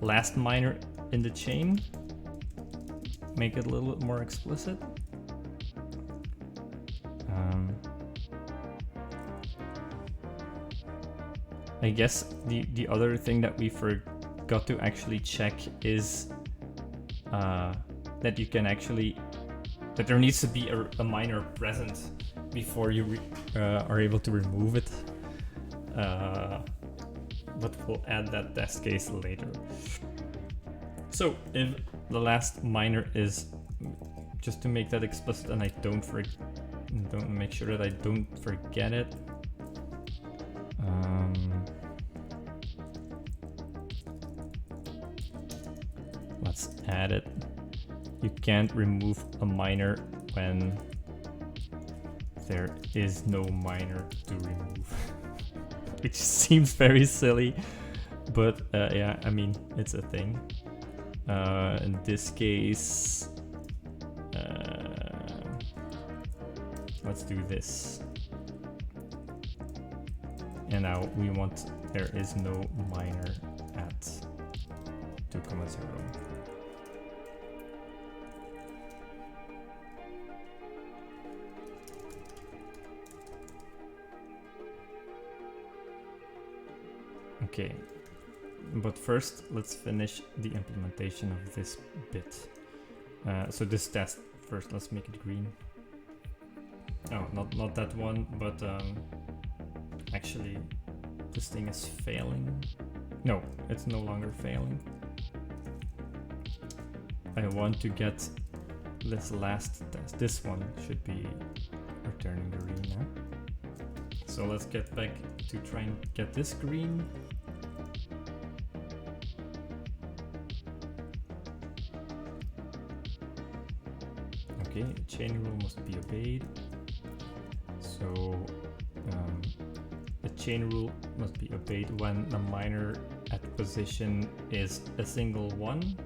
last minor in the chain. Make it a little bit more explicit. I guess the other thing that we forgot to actually check is that you can actually, that there needs to be a minor present before you are able to remove it. But we'll add that test case later. So if the last minor is, just to make that explicit and I don't make sure that I don't forget it. Let's add it. You can't remove a minor when there is no minor to remove. Which seems very silly, but yeah, I mean, it's a thing. In this case, let's do this. And now we want there is no minor at 2,0. Okay, but first let's finish the implementation of this bit. So this test first, let's make it green. Oh, not that one, but actually this thing is failing. No, it's no longer failing. I want to get this last test. This one should be returning green now. So let's get back to try and get this green. Okay, chain rule must be obeyed. So the chain rule must be obeyed when the minor at position is a single one,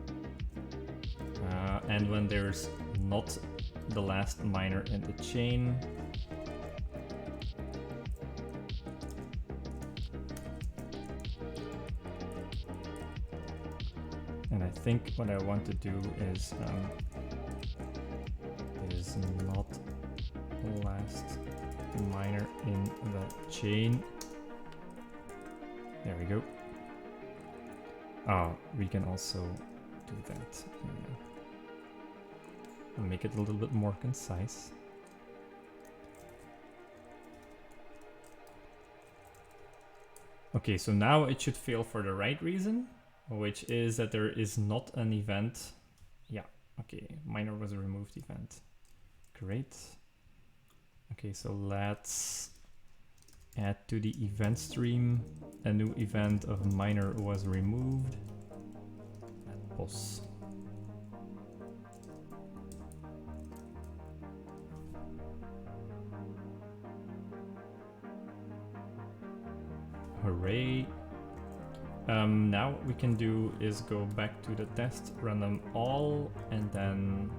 and when there's not the last minor in the chain. And I think what I want to do is not last minor in the chain. There we go. Oh, we can also do that. And make it a little bit more concise. Okay, so now it should fail for the right reason, which is that there is not an event. Yeah, Okay, minor was a removed event. Great. Okay, so let's add to the event stream a new event of minor was removed. Add boss. Hooray. Now what we can do is go back to the test, run them all, and then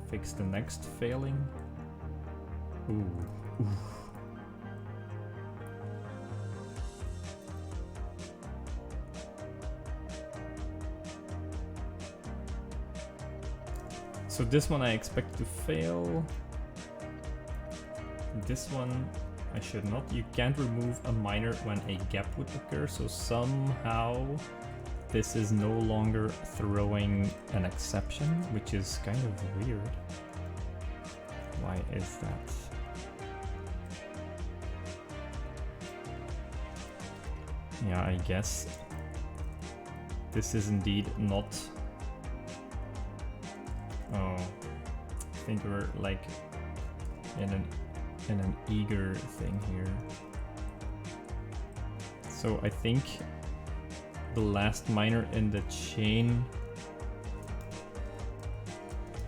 fix the next failing. Ooh. Ooh. So this one I expect to fail. This one I should not. You can't remove a minor when a gap would occur, so somehow this is no longer throwing an exception, which is kind of weird. Why is that? Yeah, I guess this is indeed not... Oh, I think we're like in an eager thing here. So I think the last minor in the chain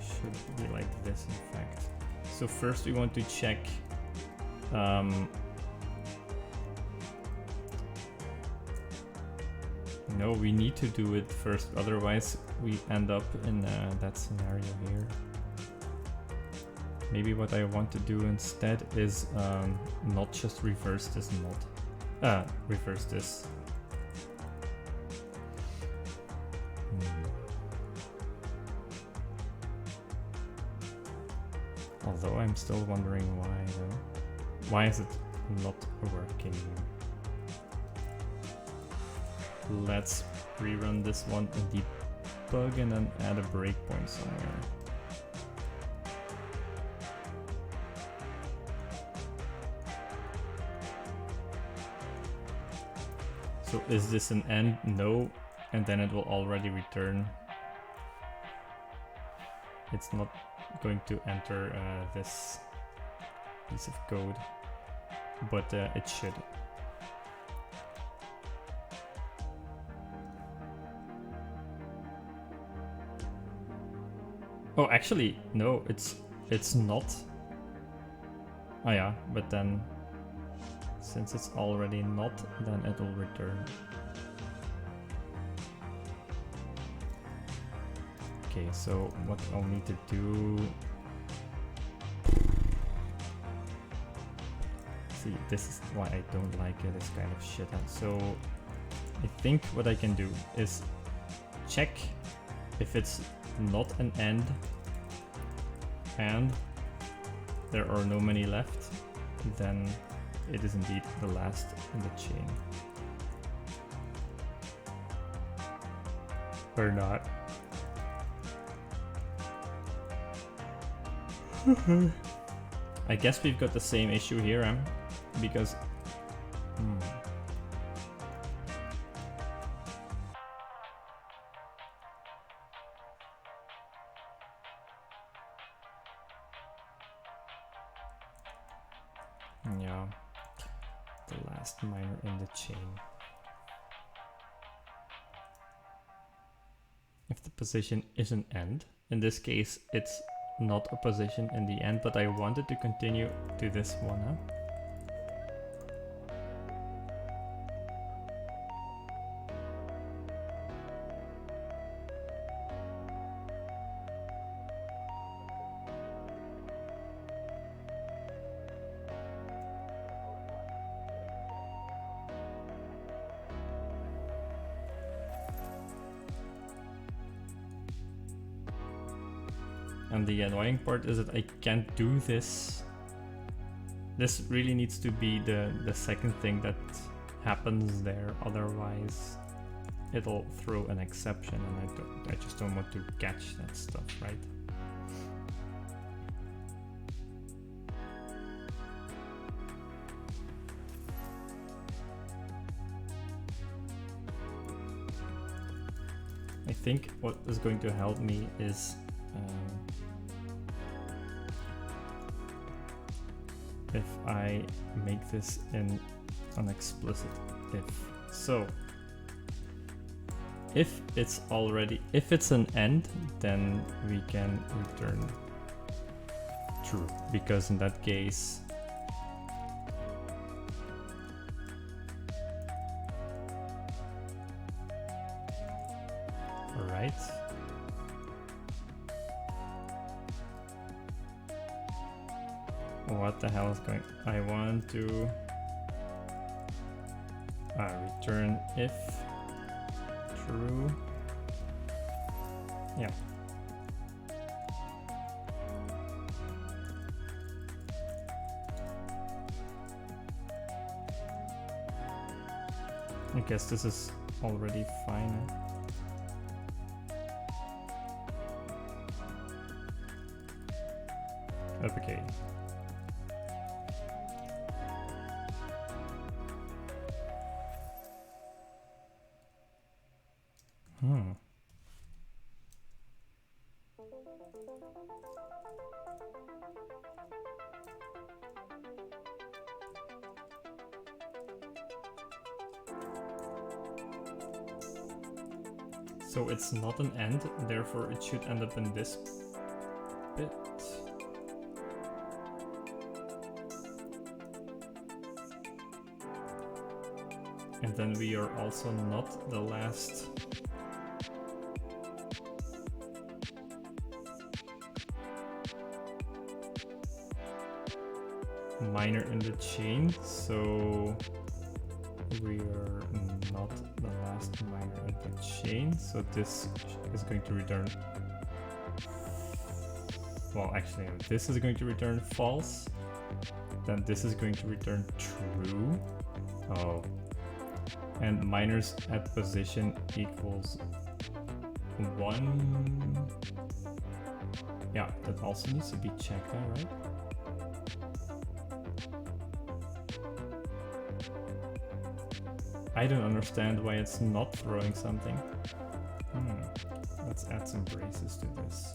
should be like this, in fact. So first we want to check no, we need to do it first, otherwise we end up in that scenario here. Maybe what I want to do instead is not just reverse this mod. Reverse this. Although I'm still wondering why though. Why is it not working? Let's rerun this one and debug and then add a breakpoint somewhere. So is this an end? No, and then it will already return. It's not going to enter this piece of code, but it should. Oh, actually, no, it's not. Oh yeah, but then since it's already not, then it will return. Okay, so what I'll need to do... See, this is why I don't like this kind of shit. So I think what I can do is check if it's not an end and there are no many left, then it is indeed the last in the chain. Or not. I guess we've got the same issue here, because yeah, the last minor in the chain. If the position is an end, in this case it's not a position in the end, but I wanted to continue to this one, huh? And the annoying part is that I can't do this. This really needs to be the second thing that happens there, otherwise it'll throw an exception, and I just don't want to catch that stuff, right? I think what is going to help me is if I make this in an explicit if. So if it's an end, then we can return true, because in that case right. What the hell is going? I want to return if true. Yeah. I guess this is already fine. Okay. So it's not an end, therefore it should end up in this bit. And then we are also not the last miner in the chain, so we are not the last miner in the chain, so this is going to return, well actually this is going to return false, then this is going to return true. Oh, and miners at position equals 1. Yeah, that also needs to be checked out, right? I don't understand why it's not throwing something. Let's add some braces to this.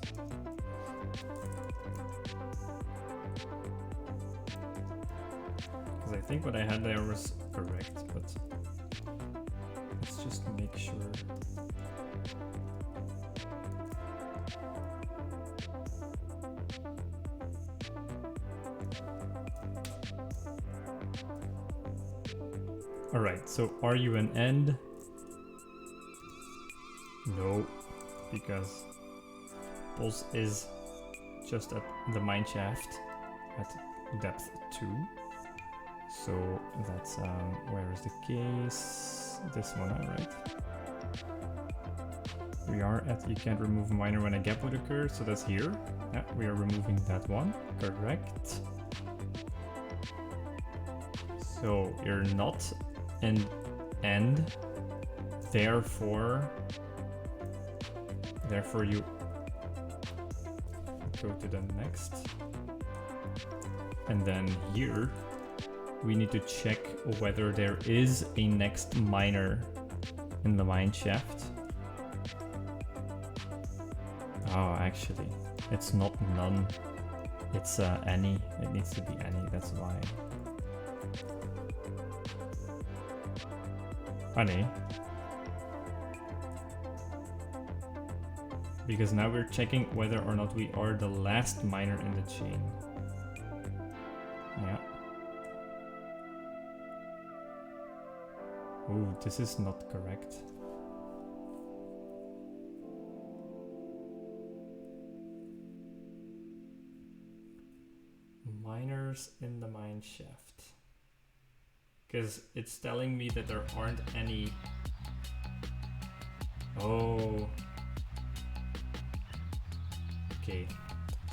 Because I think what I had there was correct, but let's just make sure. Alright, so are you an end? No, because pulse is just at the mine shaft at depth 2. So that's, where is the case? This one, right? We are at, you can't remove a miner when a gap would occur, so that's here. Yeah, we are removing that one, correct. So you're not an end, therefore you go to the next, and then here we need to check whether there is a next miner in the mine shaft. Oh, actually it's not none, it's any. It needs to be any, that's why. Funny, because now we're checking whether or not we are the last miner in the chain. Yeah. Ooh, this is not correct. Miners in the mine shaft. Because it's telling me that there aren't any. Oh. Okay.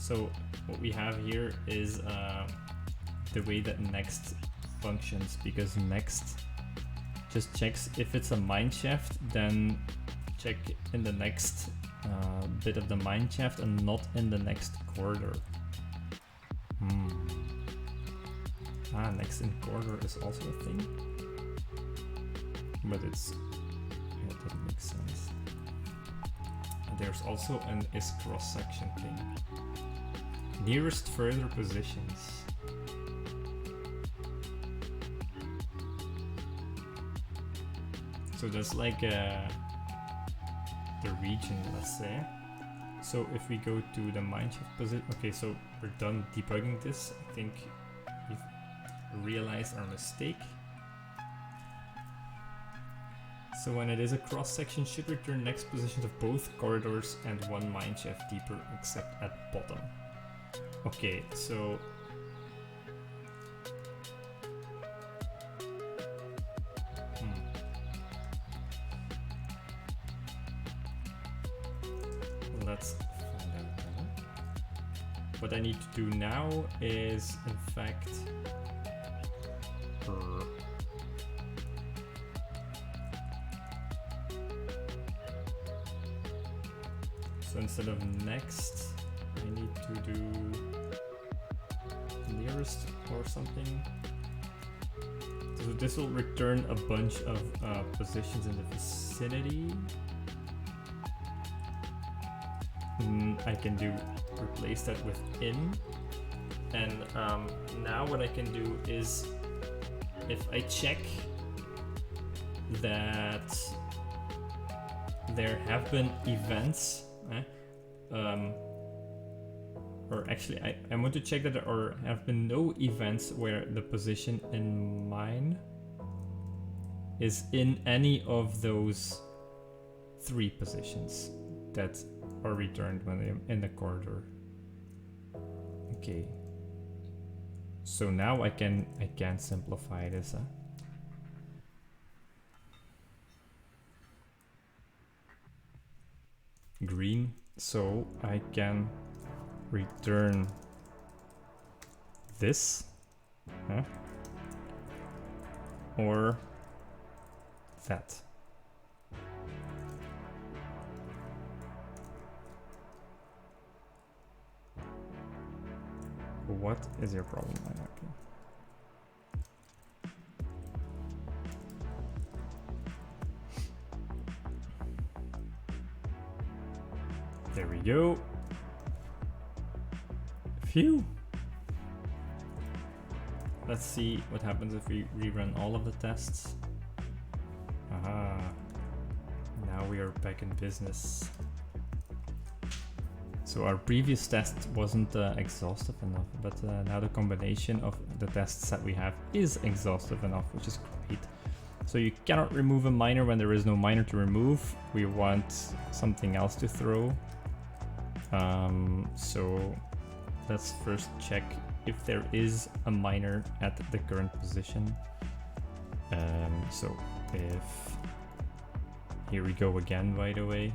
So what we have here is the way that next functions, because next just checks if it's a mine shaft, then check in the next bit of the mine shaft and not in the next corridor. Next in corridor is also a thing, but it doesn't make sense. And there's also an is cross section thing. Nearest further positions. So that's like the region, let's say. So if we go to the mineshaft position, okay, so we're done debugging this. I think we've realized our mistake. So when it is a cross section, should return next positions of both corridors and one mineshaft deeper, except at bottom. Okay, so let's find out. What I need to do now is, in fact, so instead of next, I need to do nearest or something. So this will return a bunch of positions in the vicinity. I can do replace that with in, and now what I can do is, if I check that there have been events, or actually I want to check that there have been no events where the position in mine is in any of those 3 positions that are returned when I'm in the corridor. Okay. So now I can simplify this. Green, so I can return this, or that. What is your problem? Okay. There we go. Phew. Let's see what happens if we rerun all of the tests. Aha. Now we are back in business. So our previous test wasn't exhaustive enough, but now the combination of the tests that we have is exhaustive enough, which is great. So you cannot remove a miner when there is no miner to remove. We want something else to throw. So let's first check if there is a miner at the current position. So if... Here we go again, by the way.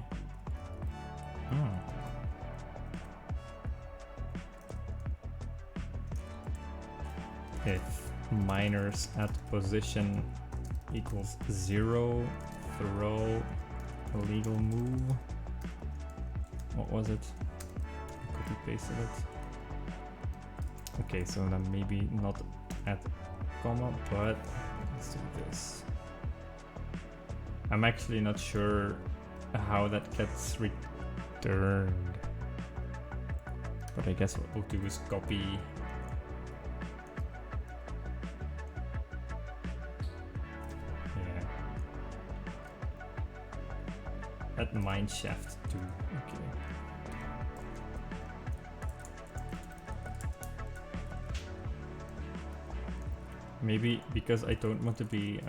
If miners at position equals 0, throw a legal move. What was it? I copy pasted it. Okay, so then maybe not at comma, but let's do this. I'm actually not sure how that gets returned, but I guess what we'll do is copy. At mineshaft too. Okay. Maybe because I don't want to be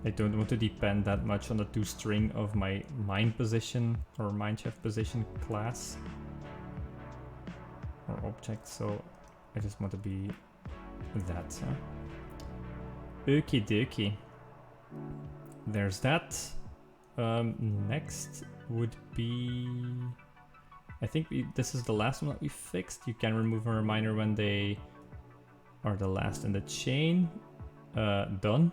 I don't want to depend that much on the toString of my mine position or mineshaft position class or object, so I just want to be that. Okie dokie. There's that. Next would be... I think this is the last one that we fixed. You can remove a miner when they are the last in the chain. Done.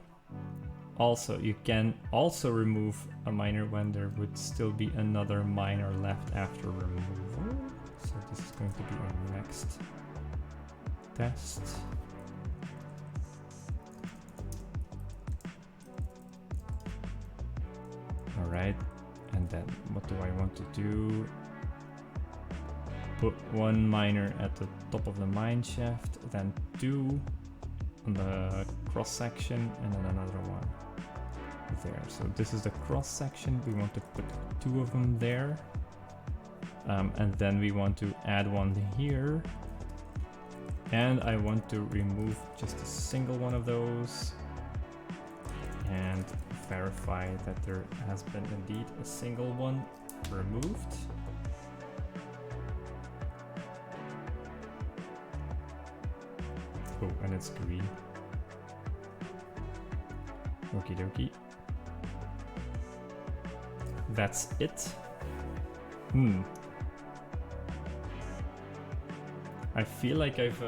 Also, you can also remove a miner when there would still be another miner left after removal. So this is going to be our next test. Alright, and then what do I want to do? put one miner at the top of the mine shaft, then two on the cross section, and then another one there. So this is the cross section. We want to put two of them there. And then we want to add one here. And I want to remove just a single one of those and verify that there has been indeed a single one removed. Oh, and it's green. Okie dokie. That's it. I feel like I've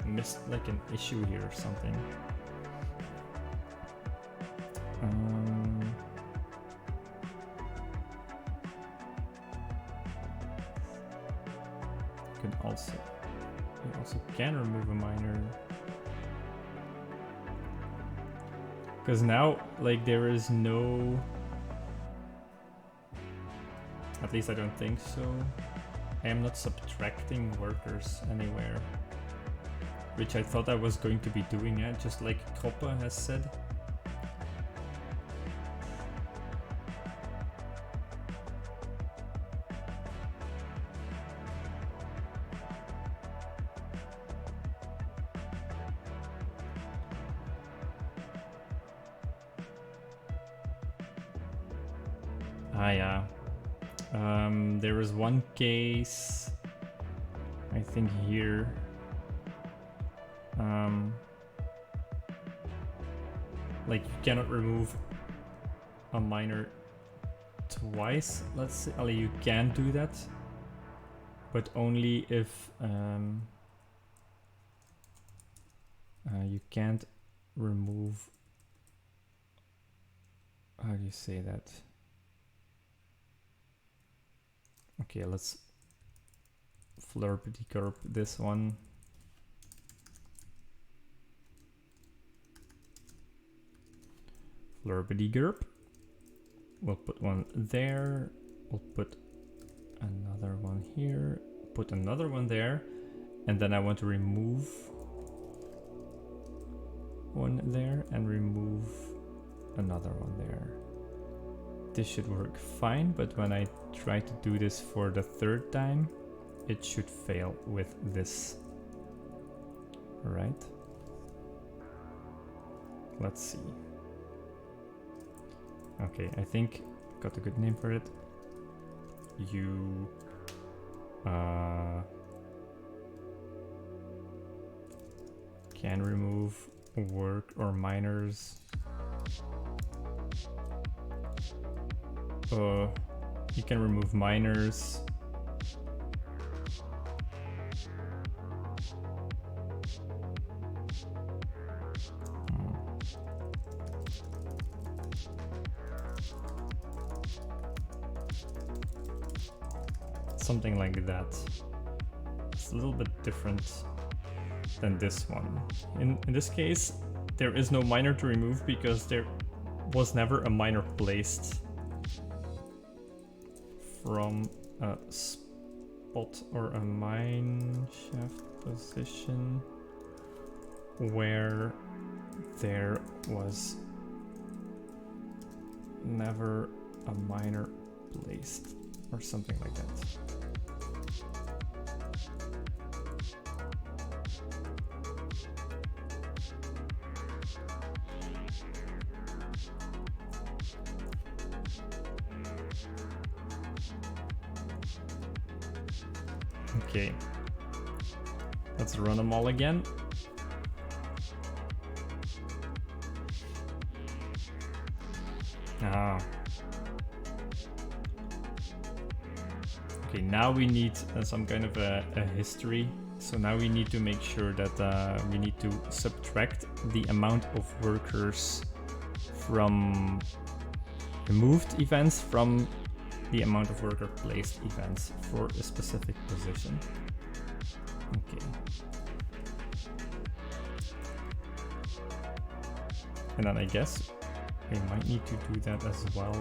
missed like an issue here or something. You also can remove a miner. Because now, like, there is no... At least I don't think so. I am not subtracting workers anywhere. Which I thought I was going to be doing, just like Kata has said. Yeah. There is one case, I think here. Like you cannot remove a miner twice, let's say. You can do that, but only if you can't remove, how do you say that? Okay, let's flurpity-curp this one. Flurpity-gurp. We'll put one there. We'll put another one here. Put another one there. And then I want to remove one there and remove another one there. This should work fine, but when I try to do this for the third time, it should fail with this. Alright. Let's see. Okay, I think I got a good name for it. You can remove work or miners. You can remove miners. Something like that. It's a little bit different than this one. In this case, there is no miner to remove because there was never a miner placed from a spot or a mine shaft position where there was never a miner placed or something like that. Okay, let's run them all again. Okay, now we need some kind of a history. So now we need to make sure that we need to subtract the amount of workers from removed events from the amount of worker placed events for a specific position. Okay. And then I guess we might need to do that as well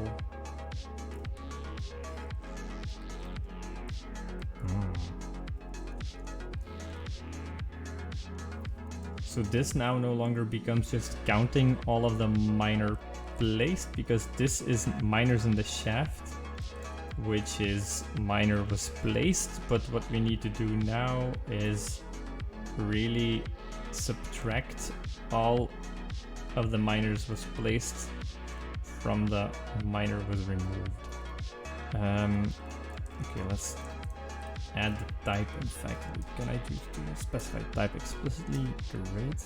So this now no longer becomes just counting all of the miner placed, because this is miners in the shaft, which is miner was placed. But what we need to do now is really subtract all of the miners was placed from the miner was removed. Okay, let's add the type. In fact, can I do to specify type explicitly? Great.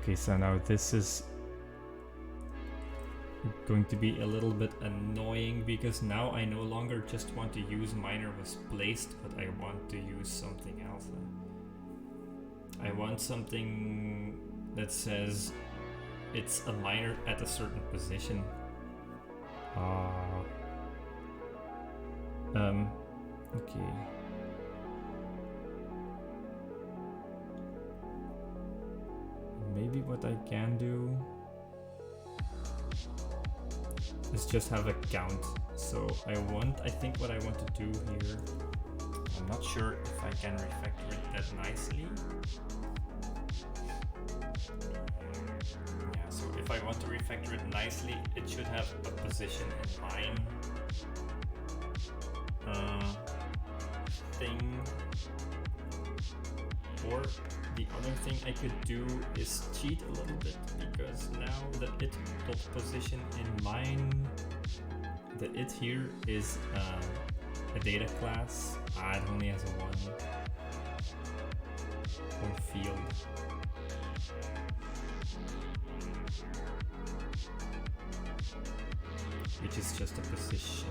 Okay, so now this is going to be a little bit annoying, because now I no longer just want to use miner was placed, but I want to use something else. I want something that says it's a miner at a certain position. Okay. Maybe what I can do is just have a count. So I think what I want to do here, I'm not sure if I can refactor it that nicely. Yeah, so if I want to refactor it nicely, it should have a position in mind. Or the other thing I could do is cheat a little bit, because now the it.position in mind, the it here is a data class. It only has a one field. Which is just a position.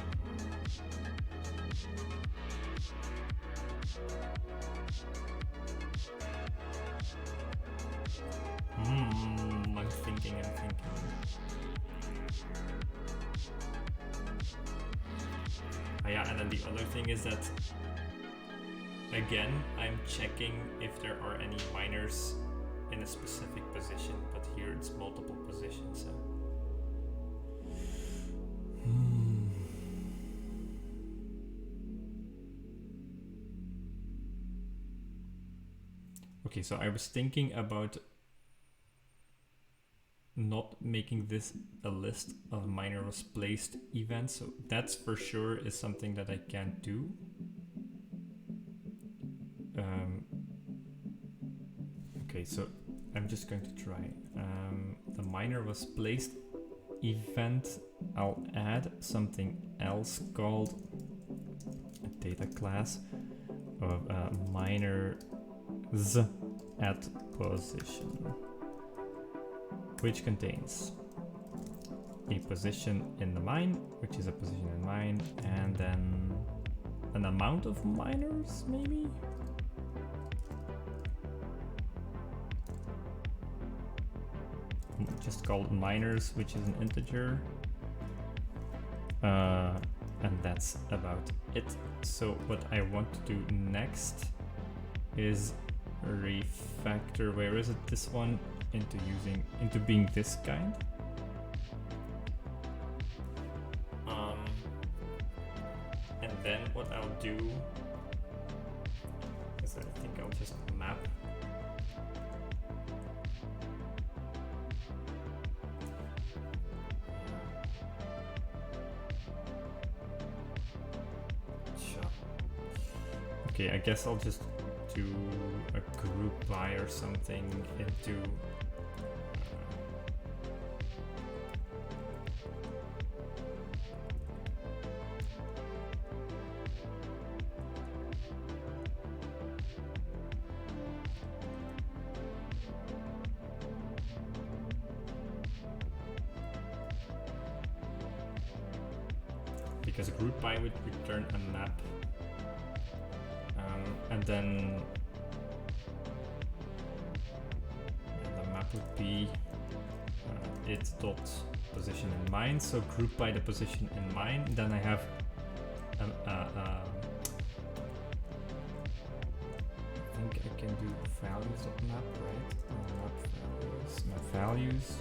I'm thinking. Yeah, and then the other thing is that, again, I'm checking if there are any miners in a specific position, but here it's multiple positions. Okay, so I was thinking about not making this a list of miner was placed events, so that's for sure is something that I can't do. Okay, so I'm just going to try. The miner was placed event, I'll add something else called a data class of miners at position, which contains a position in the mine, which is a position in mine, and then an amount of miners, maybe? Just called miners, which is an integer. And that's about it. So what I want to do next is refactor, where is it, this one, into being this kind. And then what I'll do is I think I'll just map okay, I guess I'll just do a group by or something into because group by would return a map. And then the map would be it dot position in mine. So group by the position in mine. Then I have I think I can do values of map, right? Map values.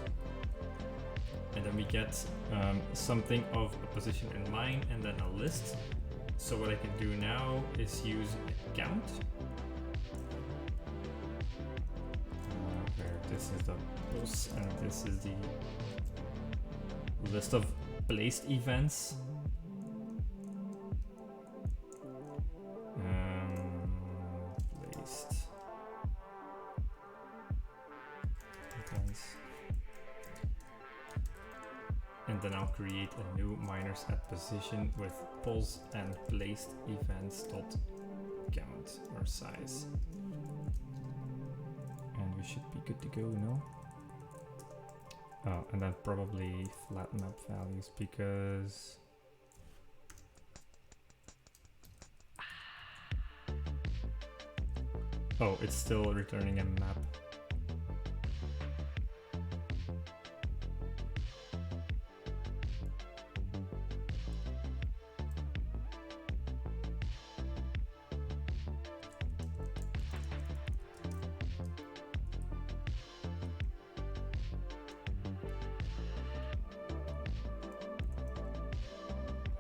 And then we get something of a position in mine, and then a list So what I can do now is use a count. Where this is the pulse and this is the list of placed events. Placed events. And then I'll create a new minors at position with pulse and placed events dot count or size. And we should be good to go, no? Oh, and then probably flatten up values because oh, it's still returning a map.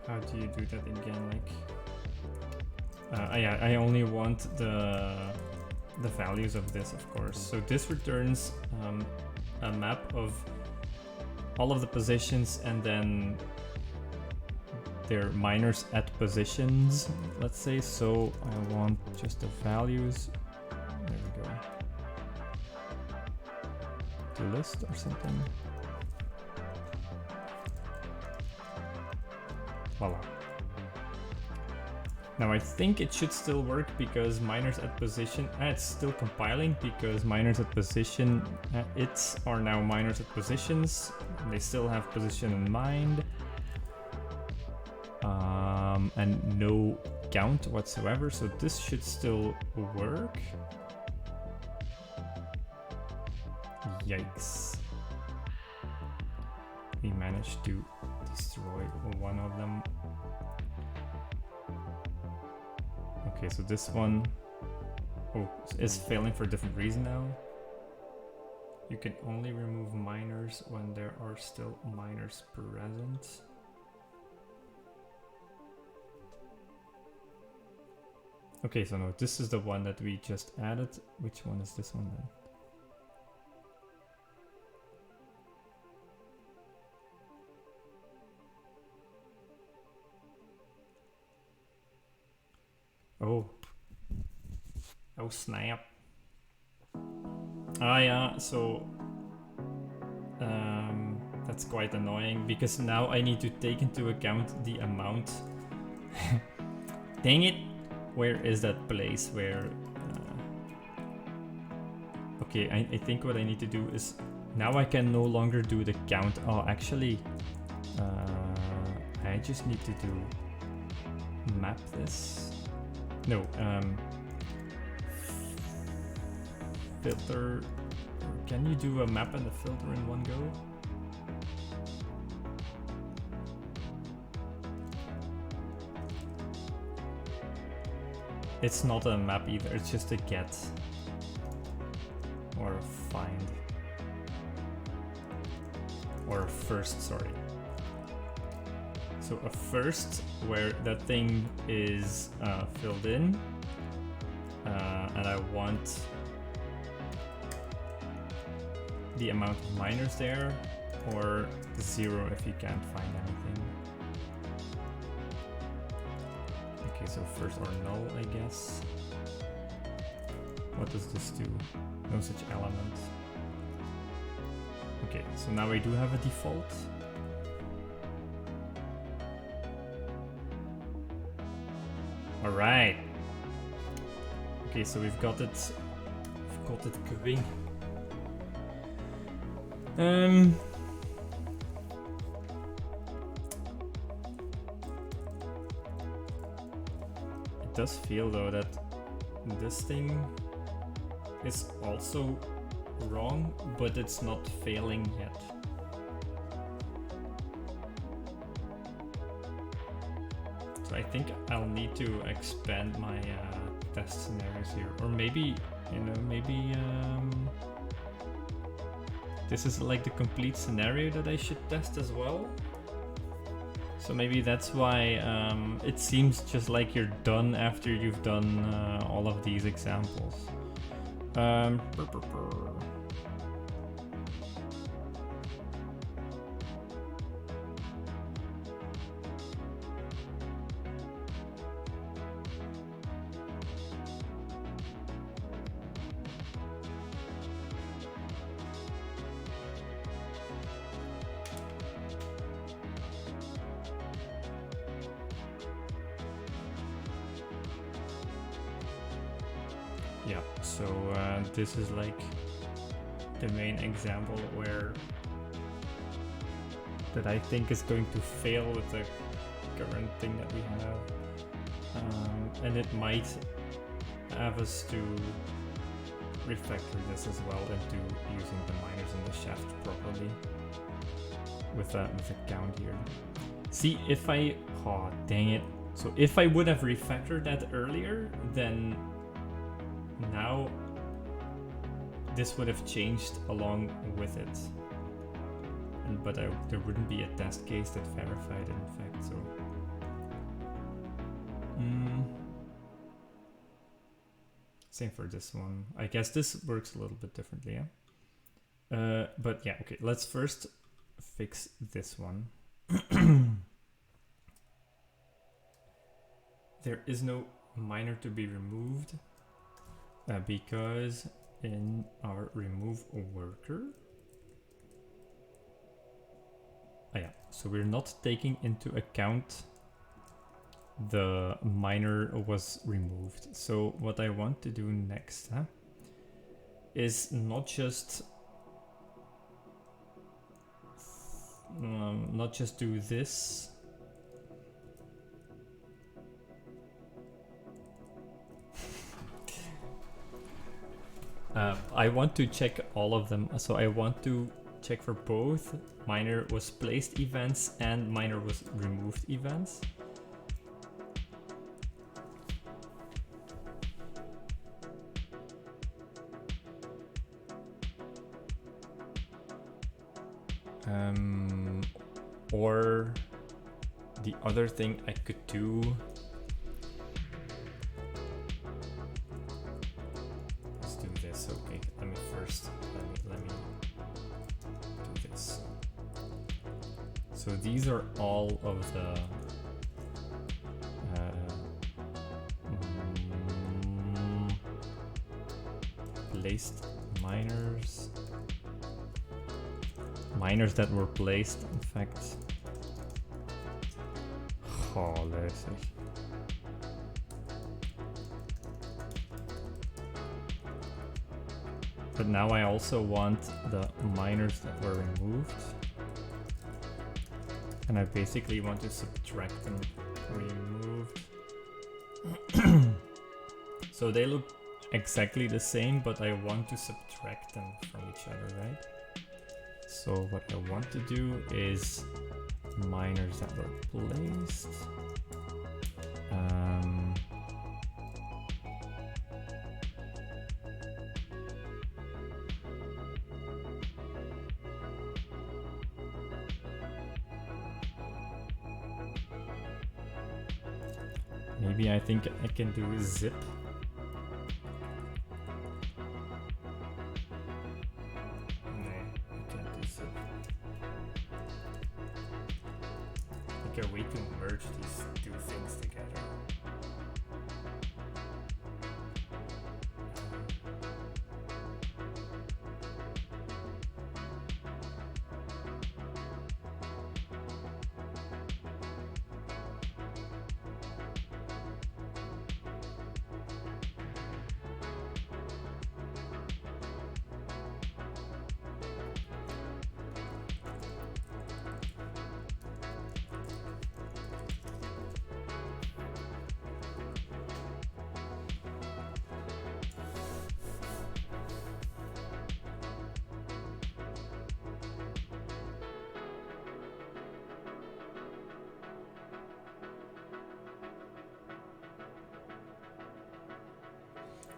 How do you do that again? Like, yeah, I only want the values of this, of course. So this returns a map of all of the positions and then their minors at positions, let's say. So I want just the values. There we go. To list or something. Voila. Now I think it should still work because minors at position, it's still compiling because minors at position, its are now minors at positions. They still have position in mind. And no count whatsoever, so this should still work. Yikes. We managed to destroy one of them. Okay, so this one is failing for a different reason now. You can only remove minors when there are still minors present. Okay, so no, this is the one that we just added. Which one is this one then? Oh snap. Ah yeah, so that's quite annoying because now I need to take into account the amount. Dang it! Where is that place where... okay, I think what I need to do is... now I can no longer do the count. Oh, actually... I just need to do... map this. No, filter. Can you do a map and a filter in one go? It's not a map either, it's just a get. Or a find. Or a first, sorry. So a first where that thing is filled in. And I want the amount of minors there, or 0 if you can't find anything. Okay, so first or null, I guess. What does this do? No such element. Okay, so now I do have a default. All right. Okay, so we've got it going. It does feel though that this thing is also wrong, but it's not failing yet. So I think I'll need to expand my test scenarios here, or maybe, you know, maybe this is like the complete scenario that I should test as well. So maybe that's why it seems just like you're done after you've done all of these examples. Yeah, so this is like the main example where that I think is going to fail with the current thing that we have, and it might have us to refactor this as well into using the minors and the shaft properly with a count here. See, if I, oh dang it, so if I would have refactored that earlier, then now this would have changed along with it, but there wouldn't be a test case that verified it in fact, so same for this one. I guess this works a little bit differently, yeah? But yeah, okay, let's first fix this one. There is no minor to be removed because in our remove worker, yeah, so we're not taking into account the minor was removed. So what I want to do next is not just do this. I want to check all of them. So I want to check for both minor was placed events and minor was removed events. Or the other thing I could do, let's do this. Okay, let me first let me do this. So these are all of the placed minors that were placed, in fact. Oh, leuk. But now I also want the minors that were removed. And I basically want to subtract them removed. So they look exactly the same, but I want to subtract them from each other, right? So what I want to do is minors that were placed. Maybe I think I can do a zip. A way to merge these two things together.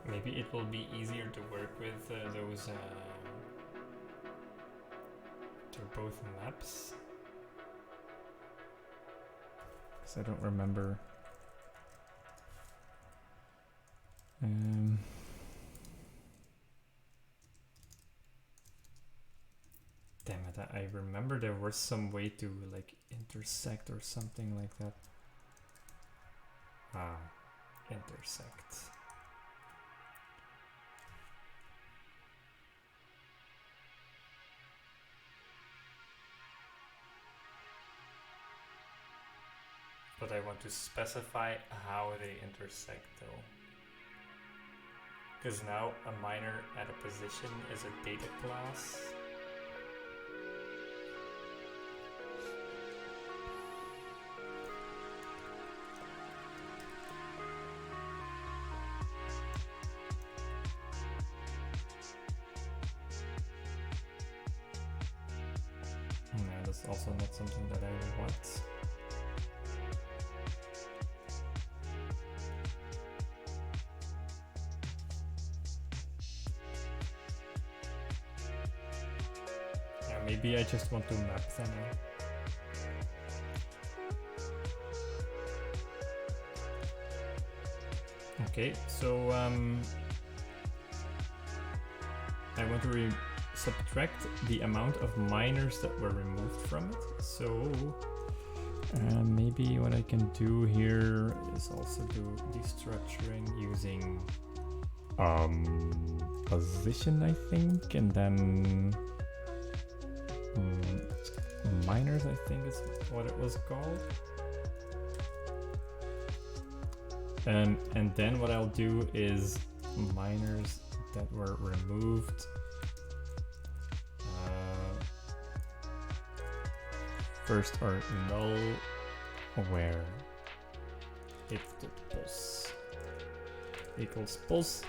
Maybe it will be easier to work with those they're both maps. because I don't remember. Damn it, I remember there was some way to like intersect or something like that. Ah, intersect. But I want to specify how they intersect though. Because now a minor at a position is a data class. No, that's also not something that I want. Maybe I just want to map them out. Okay, so I want to subtract the amount of minors that were removed from it. So maybe what I can do here is also do destructuring using position, I think, and then minors, I think is what it was called. And then what I'll do is minors that were removed first are null where if the pos equals pos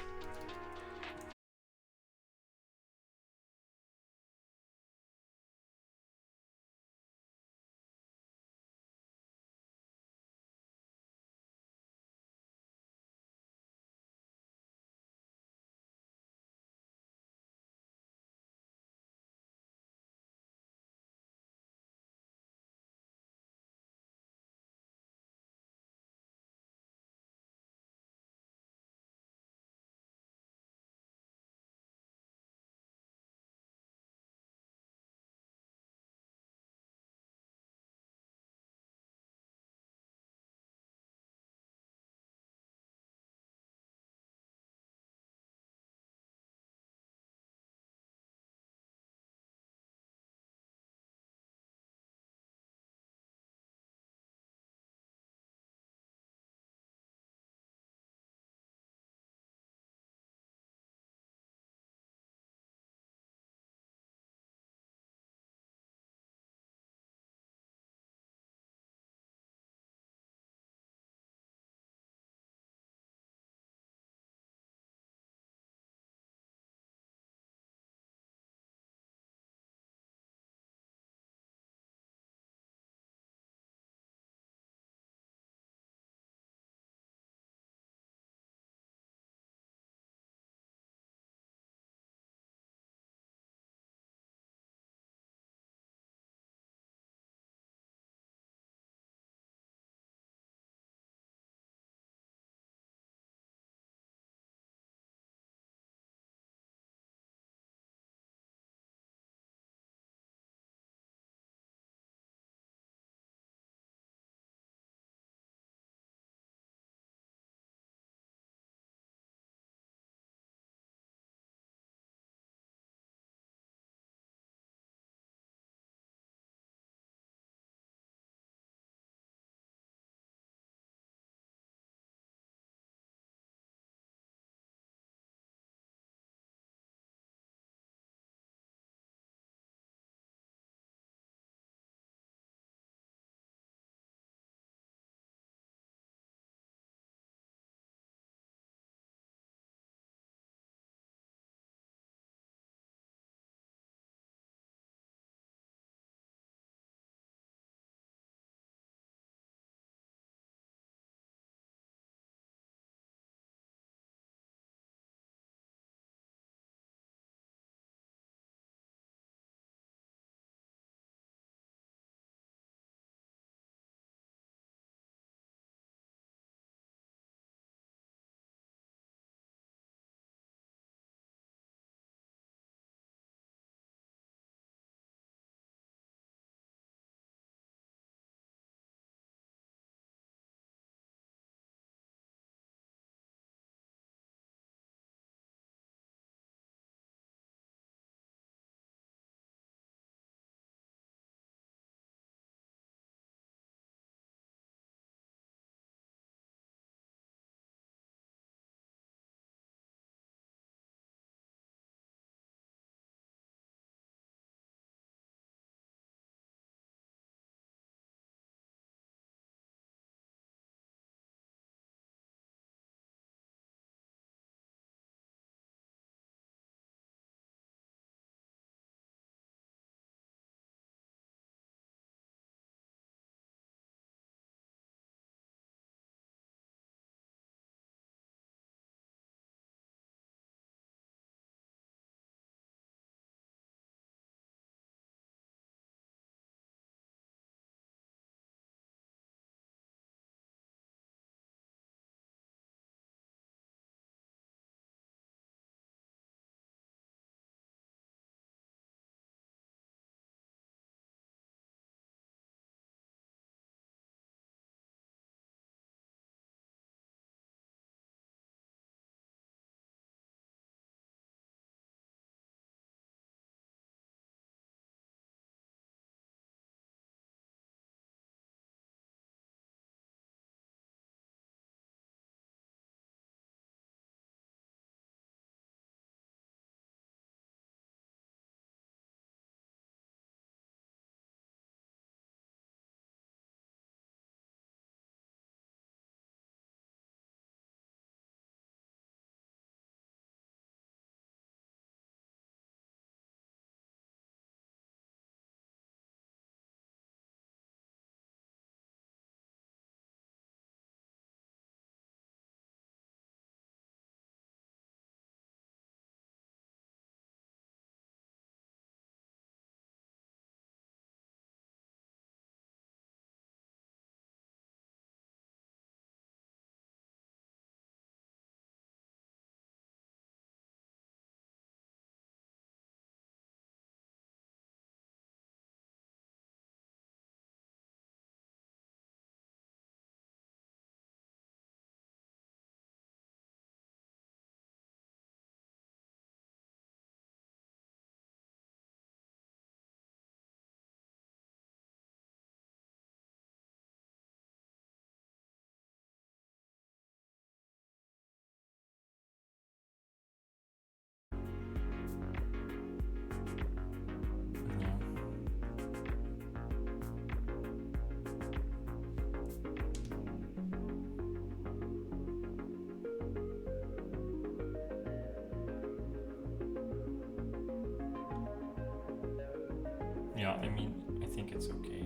Yeah, I mean, I think it's okay.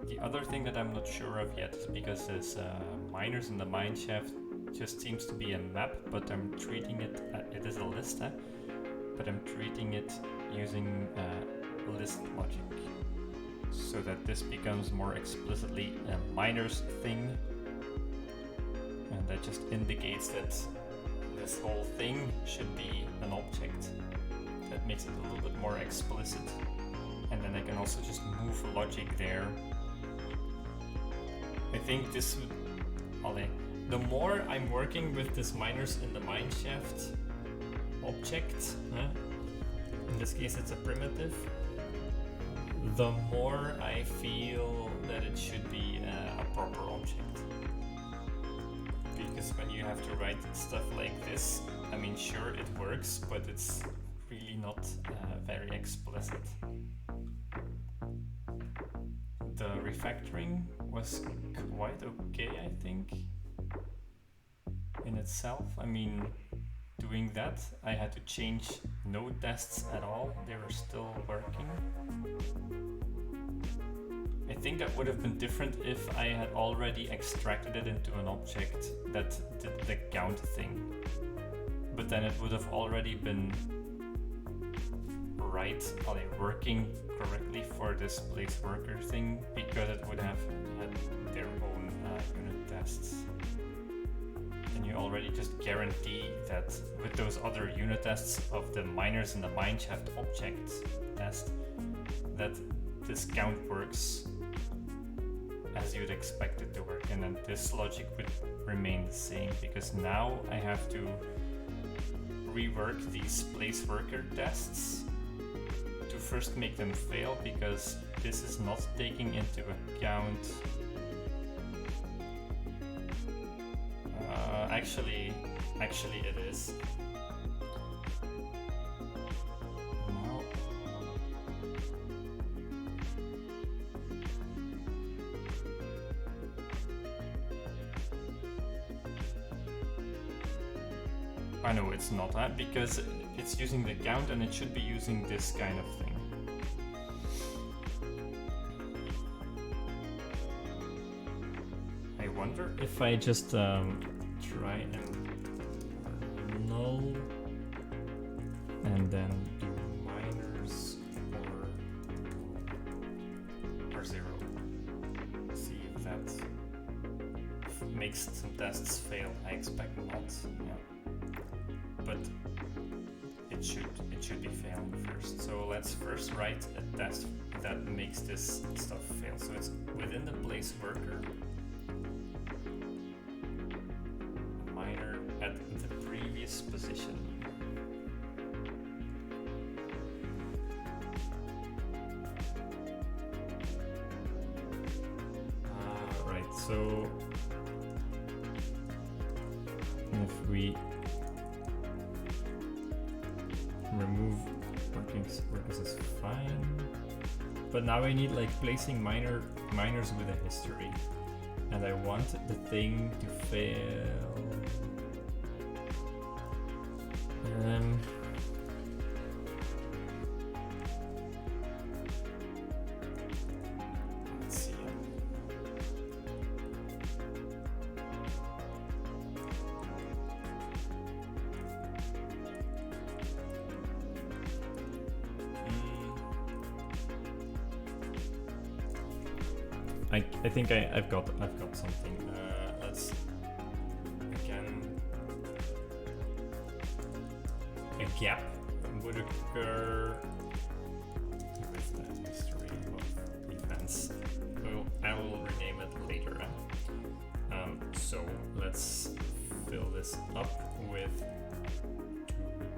The other thing that I'm not sure of yet is because this miners in the mineshaft just seems to be a map, but I'm treating it, it is a list, but I'm treating it using list logic, so that this becomes more explicitly a miners thing, and that just indicates that this whole thing should be an object. That makes it a little bit more explicit, and then I can also just move logic there. I think this would, the more I'm working with this miners in the mineshaft object, in this case it's a primitive, the more I feel that it should be a proper object. Because when you have to write stuff like this, I mean, sure, it works, but it's really not very explicit. The refactoring was quite okay, I think, in itself. I mean, doing that, I had to change no tests at all. They were still working. I think that would have been different if I had already extracted it into an object that did the count thing. But then it would have already been working correctly for this place worker thing, because it would have had their own unit tests. And you already just guarantee that with those other unit tests of the miners in the mineshaft object test, that this count works as you'd expect it to work, and then this logic would remain the same, because now I have to rework these place worker tests to first make them fail, because this is not taking into account actually it is. No. I know it's not, because it's using the count and it should be using this kind of thing. I wonder if I just try and null and then do minors or 0. See if that makes some tests fail. I expect not. Yeah. But it should be failing first. So let's first write a test that makes this stuff fail. So it's within the place worker, miner at the previous position. Right, so if we remove workers is fine, but now I need like placing miners with a history, and I want the thing to fail. Let's see. I think I've got something. Let's again. A gap would occur with the history of events. I will rename it later. So let's fill this up with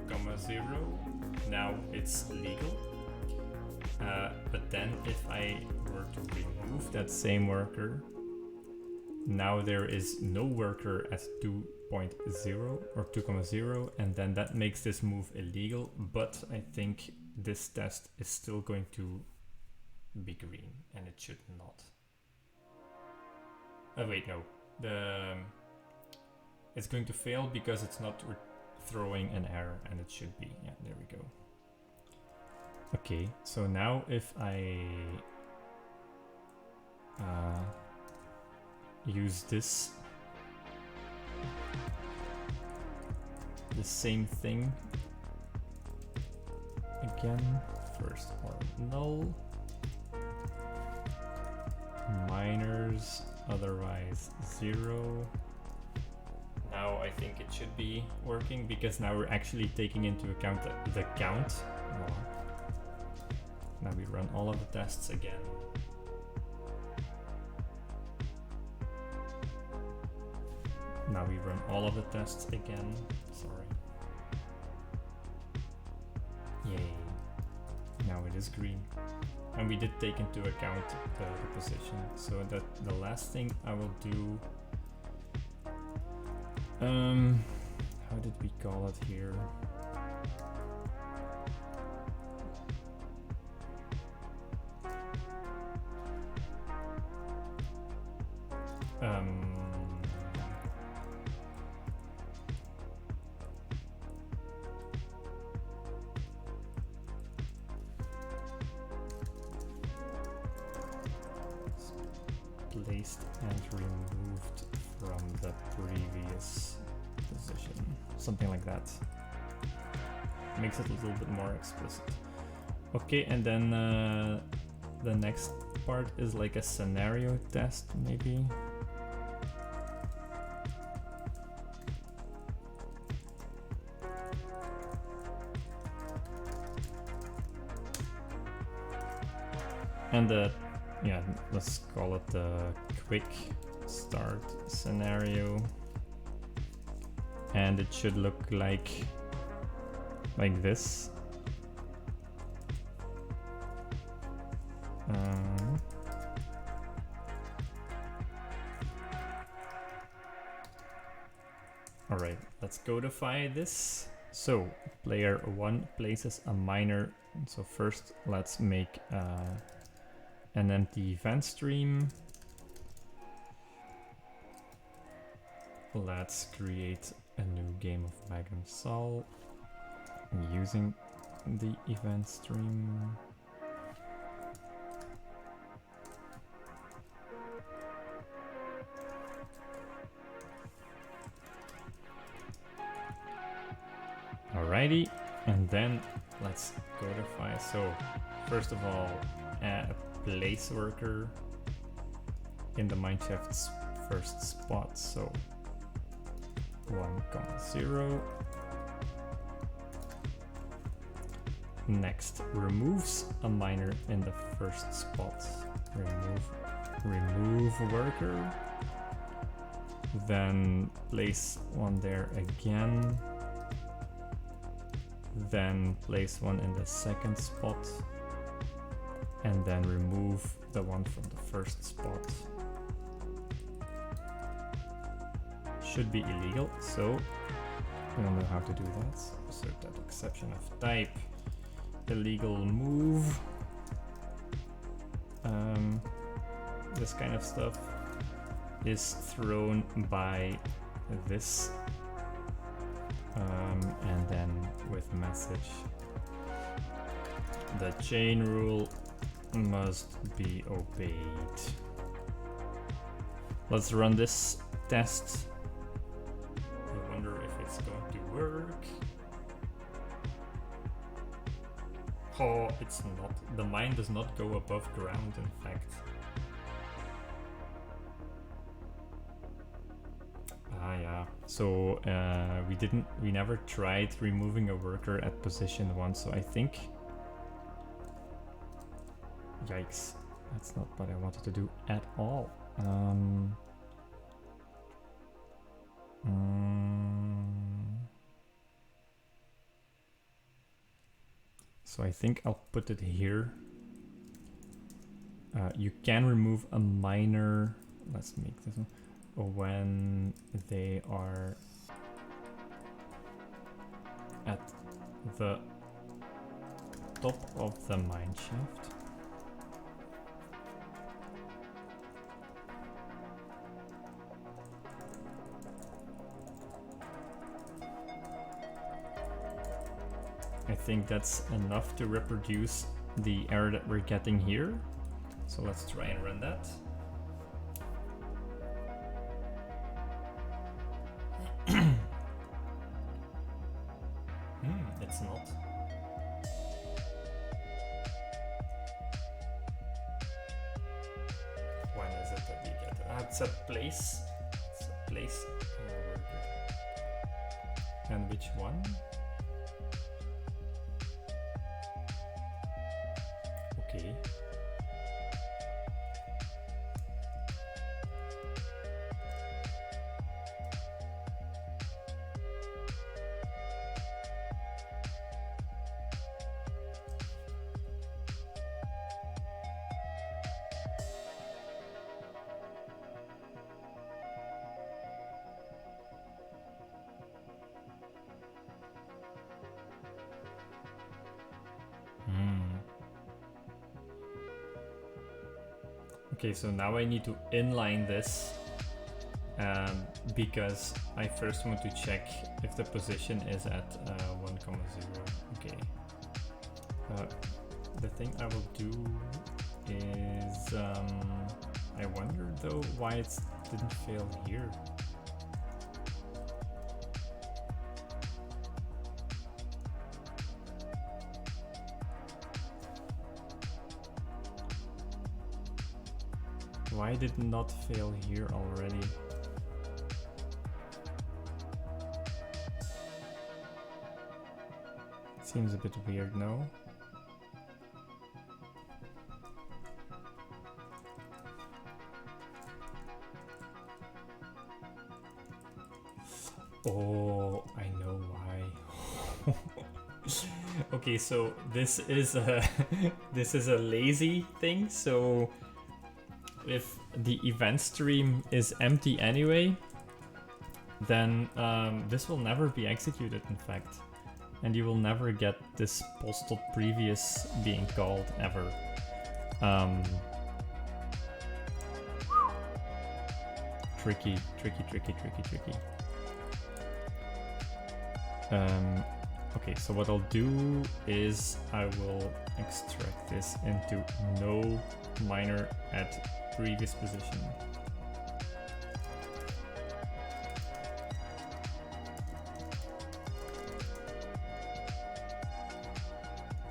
2,0. Now it's legal. But then if I were to remove that same worker, now there is no worker at 2.0 or 2,0, and then that makes this move illegal, but I think this test is still going to be green, and it should not. Oh wait, no. It's going to fail because it's not throwing an error, and it should be, yeah, there we go. Okay, so now if I use this, the same thing again, first or null, minors, otherwise 0. Now I think it should be working, because now we're actually taking into account the count. Oh. Now we run all of the tests again. Now we run all of the tests again. Sorry. Yay. Now it is green. And we did take into account the position. So that the last thing I will do, how did we call it here? Placed and removed from the previous position. Something like that. Makes it a little bit more explicit. Okay, and then the next part is like a scenario test, maybe. And yeah, let's call it the quick start scenario. And it should look like this. All right, let's codify this. So player 1 places a minor. So first let's make an empty event stream. Let's create a new game of Magnum Sol using the event stream. Alrighty, and then let's codify. So first of all, add a place worker in the mineshaft's first spot. So 1, 0. Next, removes a miner in the first spot. Remove worker. Then place one there again. Then place one in the second spot. And then remove the one from the first spot. Should be illegal, so I don't know how to do that. Assert that exception of type illegal move. This kind of stuff is thrown by this, and then with message, the chain rule must be obeyed. Let's run this test. I wonder if it's going to work. Oh, it's not. The mine does not go above ground, in fact. Ah, yeah. So we never tried removing a worker at position 1, so I think. Yikes. That's not what I wanted to do at all. So I think I'll put it here. You can remove a miner. Let's make this one. When they are at the top of the mine shaft. I think that's enough to reproduce the error that we're getting here. So let's try and run that. It's not. When is it that we get it? It's a place. It's a place. And which one? Okay. Okay, so now I need to inline this because I first want to check if the position is at 1, 0. Okay. The thing I will do is I wonder though why it didn't fail here. Why did it not fail here already? Seems a bit weird, no? Oh, I know why. Okay, so this is a this is a lazy thing. So if the event stream is empty anyway, then this will never be executed, in fact, and you will never get this post.previous being called ever. Tricky. Okay, so what I'll do is I will extract this into no minor at previous position.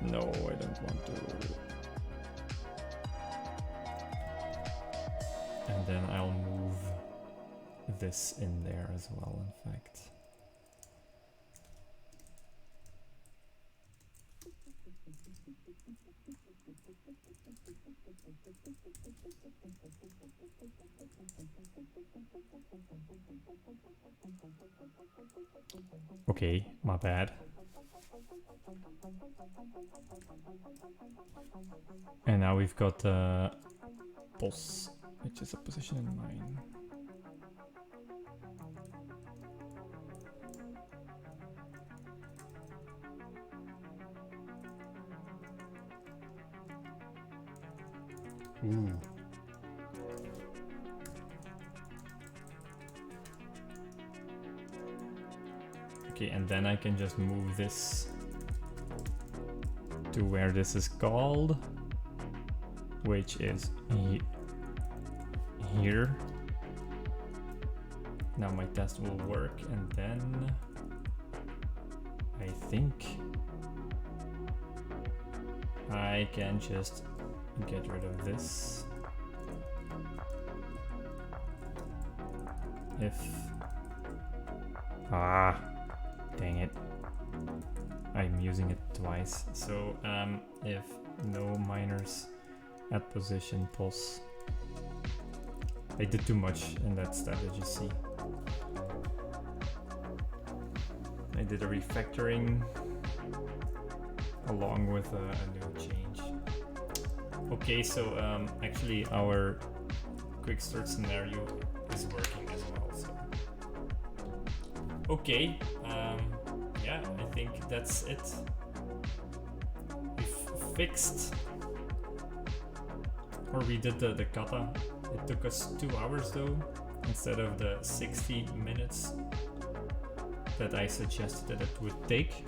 No, I don't want to. And then I'll move this in there as well, in fact. Okay, my bad. And now we've got pos, which is a position in 9. Ooh. Okay, and then I can just move this to where this is called, which is here. Now my test will work, and then I think I can just get rid of this. If dang it, I'm using it twice. So if no minors at position pos, I did too much in that step, as you see. I did a refactoring along with a new change. Okay, so actually our quick start scenario is working as well. So okay, yeah, I think that's it. We've fixed, or we did the kata. It took us 2 hours though, instead of the 60 minutes that I suggested that it would take.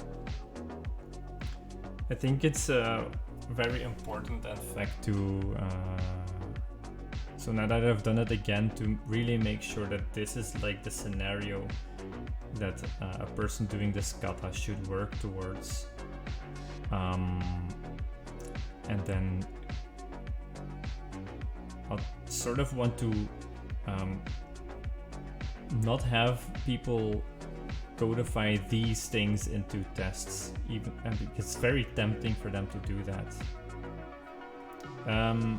I think it's very important, in fact, to so now that I've done it again, to really make sure that this is like the scenario that a person doing this kata should work towards. And then I'll sort of want to not have people codify these things into tests, even, and it's very tempting for them to do that.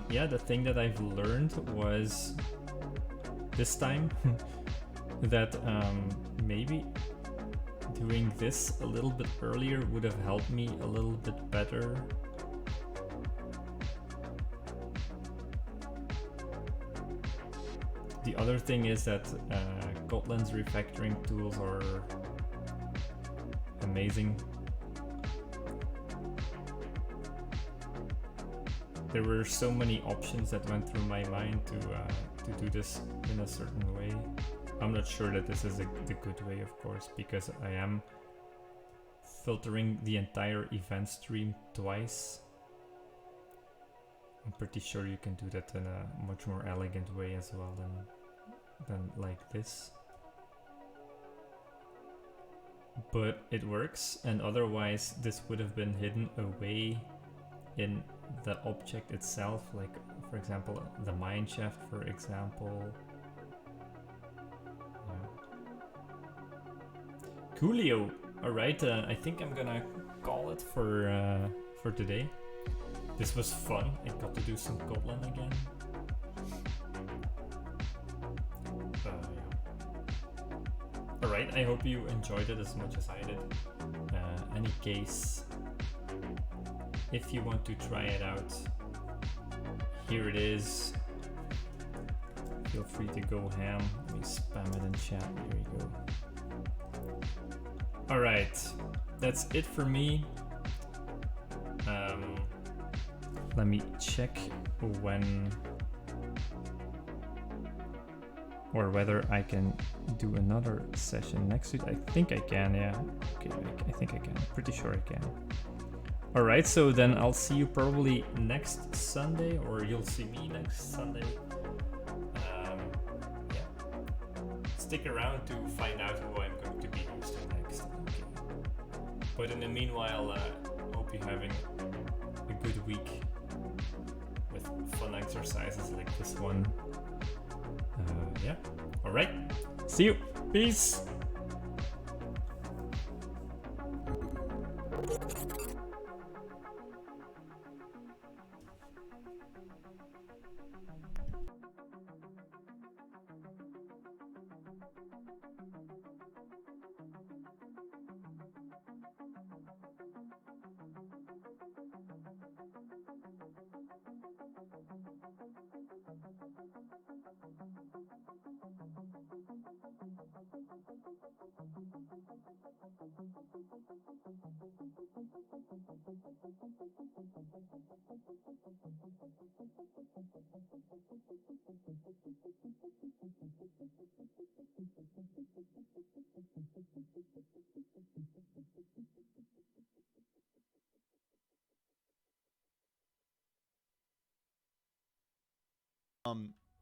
Yeah, the thing that I've learned was this time that maybe doing this a little bit earlier would have helped me a little bit better. The other thing is that Kotlin's refactoring tools are amazing. There were so many options that went through my mind to do this in a certain way. I'm not sure that this is the good way, of course, because I am filtering the entire event stream twice. I'm pretty sure you can do that in a much more elegant way as well than like this. But it works, and otherwise this would have been hidden away in the object itself, like for example the mineshaft, for example. Yeah. Coolio. All right, I think I'm gonna call it for today. This was fun. I got to do some Kotlin again. Yeah. Alright, I hope you enjoyed it as much as I did. Any case, if you want to try it out, here it is. Feel free to go ham. Let me spam it in chat. There you go. Alright, that's it for me. Let me check when or whether I can do another session next week. I think I can, yeah. Okay, I think I can. Pretty sure I can. Alright, so then I'll see you probably next Sunday, or you'll see me next Sunday. Yeah. Stick around to find out who I'm going to be hosting next. Okay. But in the meanwhile, hope you're having a good week with fun exercises like this one. Yeah. Alright. See you. Peace.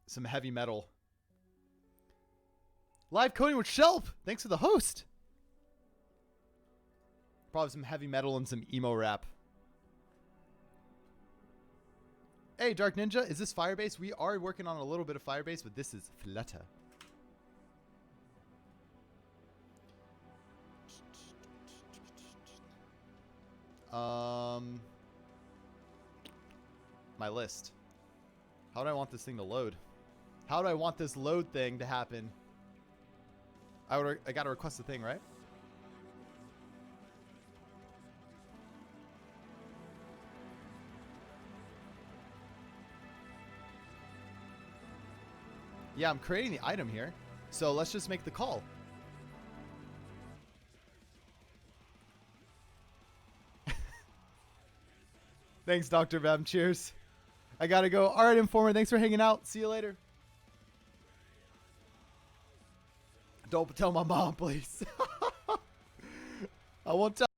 Some heavy metal. Live coding with Shelp. Thanks for the host. Probably some heavy metal and some emo rap. Hey, Dark Ninja, is this Firebase? We are working on a little bit of Firebase, but this is Flutter. My list. How do I want this thing to load? How do I want this load thing to happen? I gotta request the thing, right? Yeah, I'm creating the item here. So let's just make the call. Thanks, Dr. Bam. Cheers. I gotta go. All right, Informer. Thanks for hanging out. See you later. Don't tell my mom, please. I won't tell.